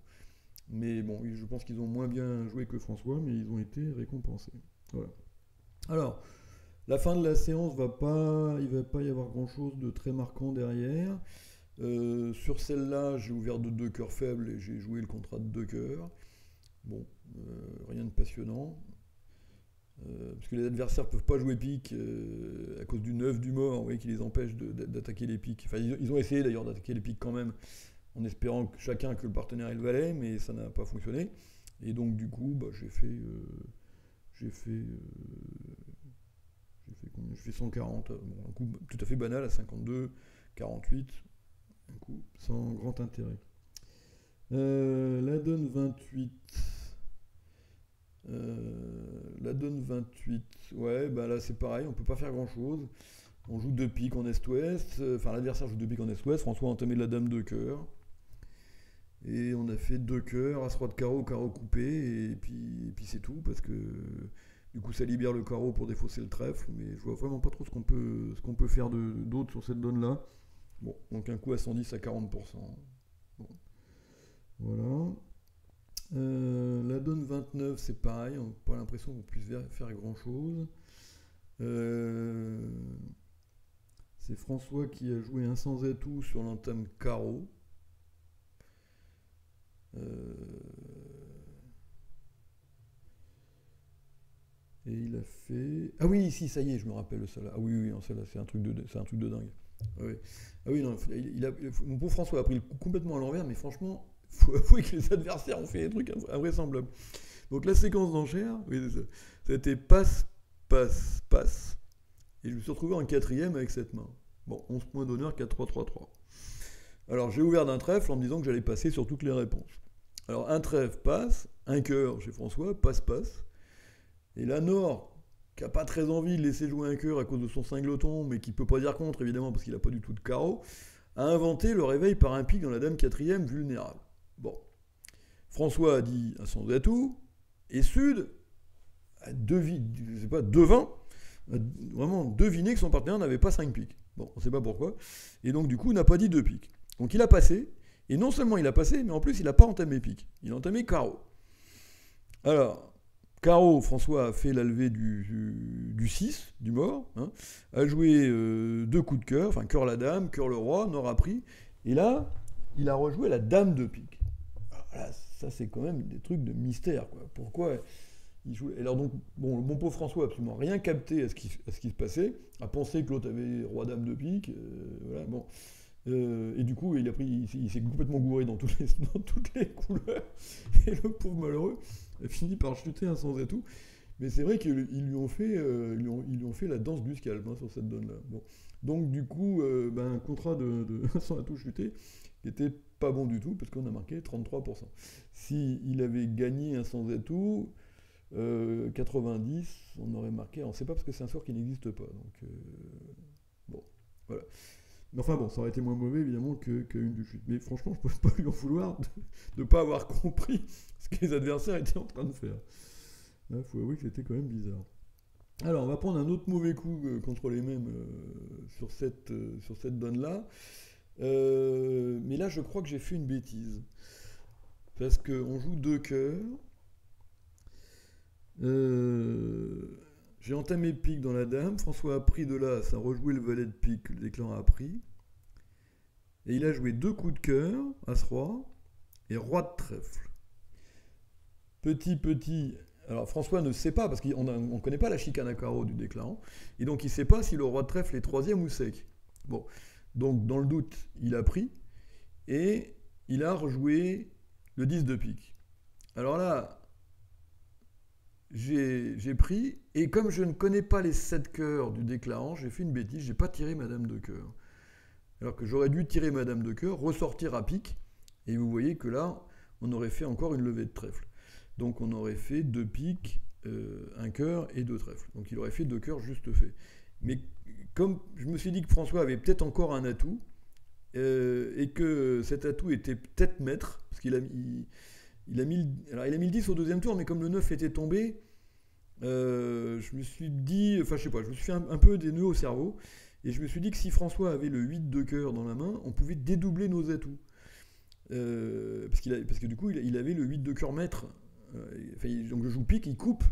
Mais bon, je pense qu'ils ont moins bien joué que François, mais ils ont été récompensés. Voilà. Alors, la fin de la séance, il ne va pas y avoir grand-chose de très marquant derrière. Sur celle-là, j'ai ouvert de 2 cœurs faibles et j'ai joué le contrat de 2 cœurs. Bon, rien de passionnant. Parce que les adversaires ne peuvent pas jouer pique à cause du 9 du mort, vous voyez, qui les empêche d'attaquer les piques. Enfin, ils ont essayé d'ailleurs d'attaquer les piques quand même, en espérant que chacun que le partenaire ait le valet, mais ça n'a pas fonctionné. Et donc du coup, j'ai fait 140, un coup tout à fait banal à 52, 48, un coup sans grand intérêt. La donne 28. Ouais, là c'est pareil, on peut pas faire grand chose. On joue 2 piques en est-ouest, enfin l'adversaire joue 2 piques en est-ouest, François a entamé de la dame de cœur. Et on a fait 2 cœurs, As-Roi de carreau, carreau coupé, et puis c'est tout, parce que du coup ça libère le carreau pour défausser le trèfle, mais je vois vraiment pas trop ce qu'on peut faire d'autre sur cette donne-là. Bon, donc un coup à 110 à 40%. Bon. Voilà. La donne 29, c'est pareil, on n'a pas l'impression qu'on puisse faire grand-chose. C'est François qui a joué un sans atout sur l'entame carreau. qu'il a fait. Ah oui, si, ça y est, je me rappelle de ça là. Ah oui, oui, non, ça là, c'est un truc de dingue. Ah oui, ah oui non, mon pauvre François a pris le coup complètement à l'envers, mais franchement, faut avouer que les adversaires ont fait des trucs invraisemblables. Donc la séquence d'enchères, oui, c'est ça. Ça a été passe, passe, passe. Et je me suis retrouvé en quatrième avec cette main. Bon, 11 points d'honneur, 4-3-3-3. Alors j'ai ouvert d'un trèfle en me disant que j'allais passer sur toutes les réponses. Alors un trèfle passe, un cœur chez François, passe, passe. Et la Nord, qui n'a pas très envie de laisser jouer un cœur à cause de son cingleton, mais qui ne peut pas dire contre évidemment parce qu'il n'a pas du tout de carreau, a inventé le réveil par un pic dans la dame quatrième vulnérable. Bon. François a dit un sans atout, et Sud a devin, a vraiment deviné que son partenaire n'avait pas 5 piques. Bon, on ne sait pas pourquoi. Et donc du coup, n'a pas dit 2 piques. Donc il a passé, et non seulement il a passé, mais en plus il n'a pas entamé pique. Il a entamé carreau. Alors, carreau, François a fait la levée du 6, du mort, hein, a joué 2 coups de cœur, enfin cœur la dame, cœur le roi, Nord a pris, et là, il a rejoué la dame de pique. Alors là, ça c'est quand même des trucs de mystère, quoi. Pourquoi il jouait... Alors donc, bon, mon pauvre François a absolument rien capté à ce qui se passait, a pensé que l'autre avait roi dame de pique, voilà, bon. Et du coup, il s'est complètement gouré dans toutes les couleurs, et le pauvre malheureux a fini par chuter un sans atout. Mais c'est vrai qu'ils lui ont fait la danse du scalp hein, sur cette donne-là. Bon. Donc du coup, un contrat de sans atout chuté qui n'était pas bon du tout, parce qu'on a marqué 33%. S'il avait gagné un sans atout, 90, on aurait marqué... On ne sait pas parce que c'est un sort qui n'existe pas. Donc, bon, voilà. Mais enfin bon, ça aurait été moins mauvais évidemment qu'une du chute. Mais franchement, je ne peux pas lui en vouloir de ne pas avoir compris ce que les adversaires étaient en train de faire. Il faut avouer que c'était quand même bizarre. Alors, on va prendre un autre mauvais coup contre les mêmes sur cette donne-là. Mais là, je crois que j'ai fait une bêtise. Parce qu'on joue 2 cœurs. J'ai entamé pique dans la dame. François a pris de l'as, a rejoué le valet de pique que le déclarant a pris. Et il a joué 2 coups de cœur, as-roi, et roi de trèfle. Petit. Alors François ne sait pas, parce qu'on ne connaît pas la chicane à carreau du déclarant, et donc il ne sait pas si le roi de trèfle est troisième ou sec. Bon, donc dans le doute, il a pris, et il a rejoué le 10 de pique. Alors là, j'ai pris, et comme je ne connais pas les 7 cœurs du déclarant, j'ai fait une bêtise, je n'ai pas tiré ma dame de cœur. Alors que j'aurais dû tirer ma dame de cœur, ressortir à pique, et vous voyez que là, on aurait fait encore une levée de trèfle. Donc on aurait fait 2 piques, un cœur et 2 trèfles. Donc il aurait fait 2 cœurs juste fait. Mais comme je me suis dit que François avait peut-être encore un atout, et que cet atout était peut-être maître, parce qu'il a mis le 10 au deuxième tour, mais comme le 9 était tombé, je me suis dit, enfin je sais pas, je me suis fait un peu des nœuds au cerveau, et je me suis dit que si François avait le 8 de cœur dans la main, on pouvait dédoubler nos atouts. Parce que du coup, il avait le 8 de cœur maître. Donc je joue pique, il coupe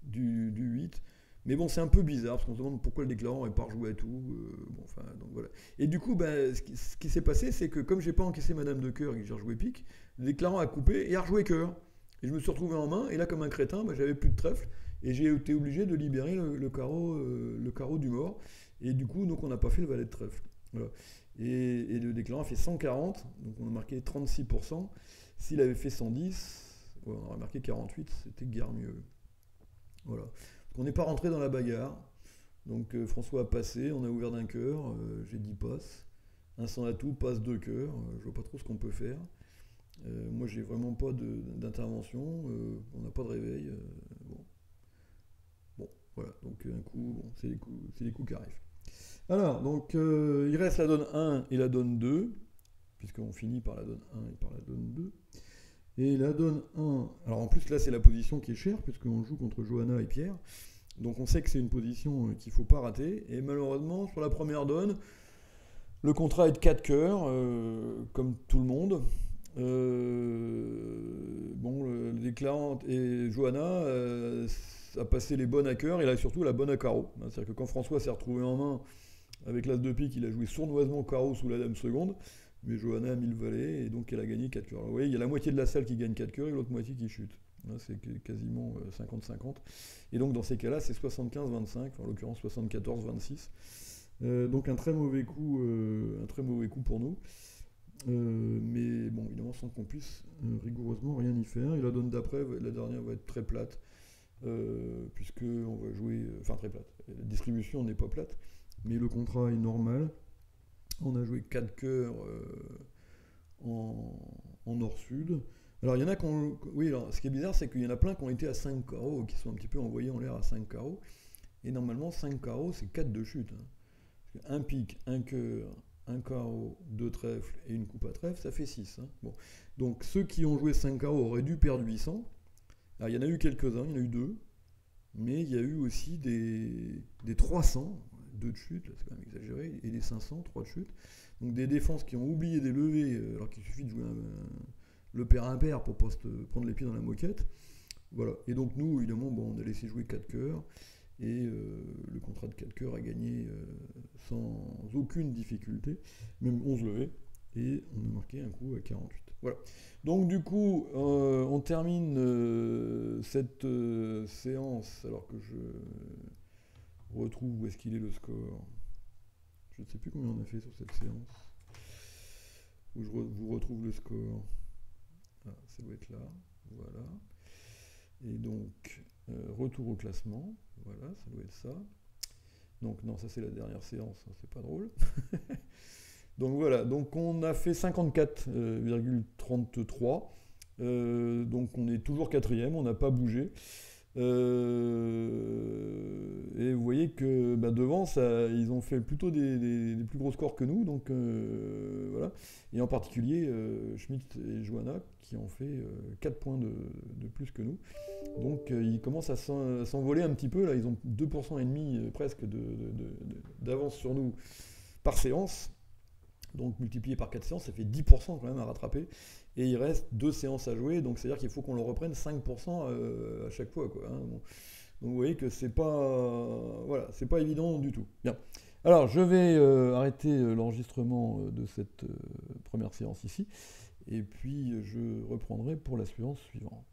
du 8. Mais bon, c'est un peu bizarre, parce qu'on se demande pourquoi le déclarant n'est pas rejoué à tout. Donc voilà. Et du coup, ce qui s'est passé, c'est que comme j'ai pas encaissé ma dame de cœur et que j'ai rejoué pique, le déclarant a coupé et a rejoué cœur. Et je me suis retrouvé en main, et là, comme un crétin, j'avais plus de trèfle, et j'ai été obligé de libérer le carreau du mort. Et du coup, donc on n'a pas fait le valet de trèfle. Voilà. Et le déclarant a fait 140, donc on a marqué 36%. S'il avait fait 110, on aurait marqué 48, c'était guère mieux. Voilà. On n'est pas rentré dans la bagarre. Donc François a passé, on a ouvert d'un cœur, j'ai dit passe. Un sans atout, passe 2 cœurs, je vois pas trop ce qu'on peut faire. Moi j'ai vraiment pas d'intervention, on n'a pas de réveil. Bon, voilà, donc un coup, c'est les coups qui arrivent. Alors, donc, il reste la donne 1 et la donne 2, puisqu'on finit par la donne 1 et par la donne 2. Et la donne 1, alors en plus là c'est la position qui est chère, puisqu'on joue contre Johanna et Pierre, donc on sait que c'est une position qu'il ne faut pas rater, et malheureusement sur la première donne, le contrat est de 4 cœurs, comme tout le monde. Le déclarant et Johanna a passé les bonnes à cœur, et là surtout la bonne à carreau. C'est-à-dire que quand François s'est retrouvé en main, avec l'as de pique, il a joué sournoisement carreau sous la dame seconde, mais Johanna a mis le valet, et donc elle a gagné 4 cœurs. Alors, vous voyez, il y a la moitié de la salle qui gagne 4 cœurs et l'autre moitié qui chute. Là, c'est quasiment 50-50. Et donc dans ces cas-là, c'est 75-25, en l'occurrence 74-26. Donc un très mauvais coup pour nous. Mais bon, évidemment, sans qu'on puisse rigoureusement rien y faire. Et la donne d'après, la dernière va être très plate, puisque on va jouer, enfin très plate. La distribution n'est pas plate, mais le contrat est normal. On a joué 4 cœurs en nord-sud. Alors il y en a qui ont, oui, alors, ce qui est bizarre, c'est qu'il y en a plein qui ont été à 5 carreaux, qui sont un petit peu envoyés en l'air à 5 carreaux. Et normalement, 5 carreaux, c'est 4 de chute. Hein. Un pique, un cœur, un carreau, 2 trèfles et une coupe à trèfle, ça fait 6. Hein. Bon. Donc ceux qui ont joué 5 carreaux auraient dû perdre 800. Alors il y en a eu quelques-uns, il y en a eu 2. Mais il y a eu aussi des 300, 2 de chute, là c'est quand même exagéré, et des 500, 3 de chute. Donc des défenses qui ont oublié des levées, alors qu'il suffit de jouer le pair impair pour ne pas se prendre les pieds dans la moquette. Voilà. Et donc nous, évidemment, bon, on a laissé jouer 4 cœurs, et le contrat de 4 cœurs a gagné sans aucune difficulté, même 11 levées, et on a marqué un coup à 48. Voilà. Donc du coup, on termine cette séance, alors que je retrouve où est-ce qu'il est le score. Je ne sais plus combien on a fait sur cette séance. Où je vous retrouve le score. Ah, ça doit être là. Voilà. Et donc, retour au classement. Voilà, ça doit être ça. Donc non, ça c'est la dernière séance, hein, c'est pas drôle. Donc voilà, donc on a fait 54,33. Donc on est toujours quatrième, on n'a pas bougé. Et vous voyez que bah, devant, ça, ils ont fait plutôt des plus gros scores que nous. Donc voilà. Et en particulier Schmitt et Johanna qui ont fait 4 points de plus que nous. Donc ils commencent à s'envoler un petit peu. Là, ils ont 2% et demi presque d'avance sur nous par séance. Donc multiplié par 4 séances, ça fait 10% quand même à rattraper. Et il reste 2 séances à jouer, donc c'est-à-dire qu'il faut qu'on le reprenne 5% à chaque fois, quoi, hein. Bon. Donc vous voyez que c'est pas, voilà, c'est pas évident du tout. Bien. Alors je vais arrêter l'enregistrement de cette première séance ici, et puis je reprendrai pour la séance suivante.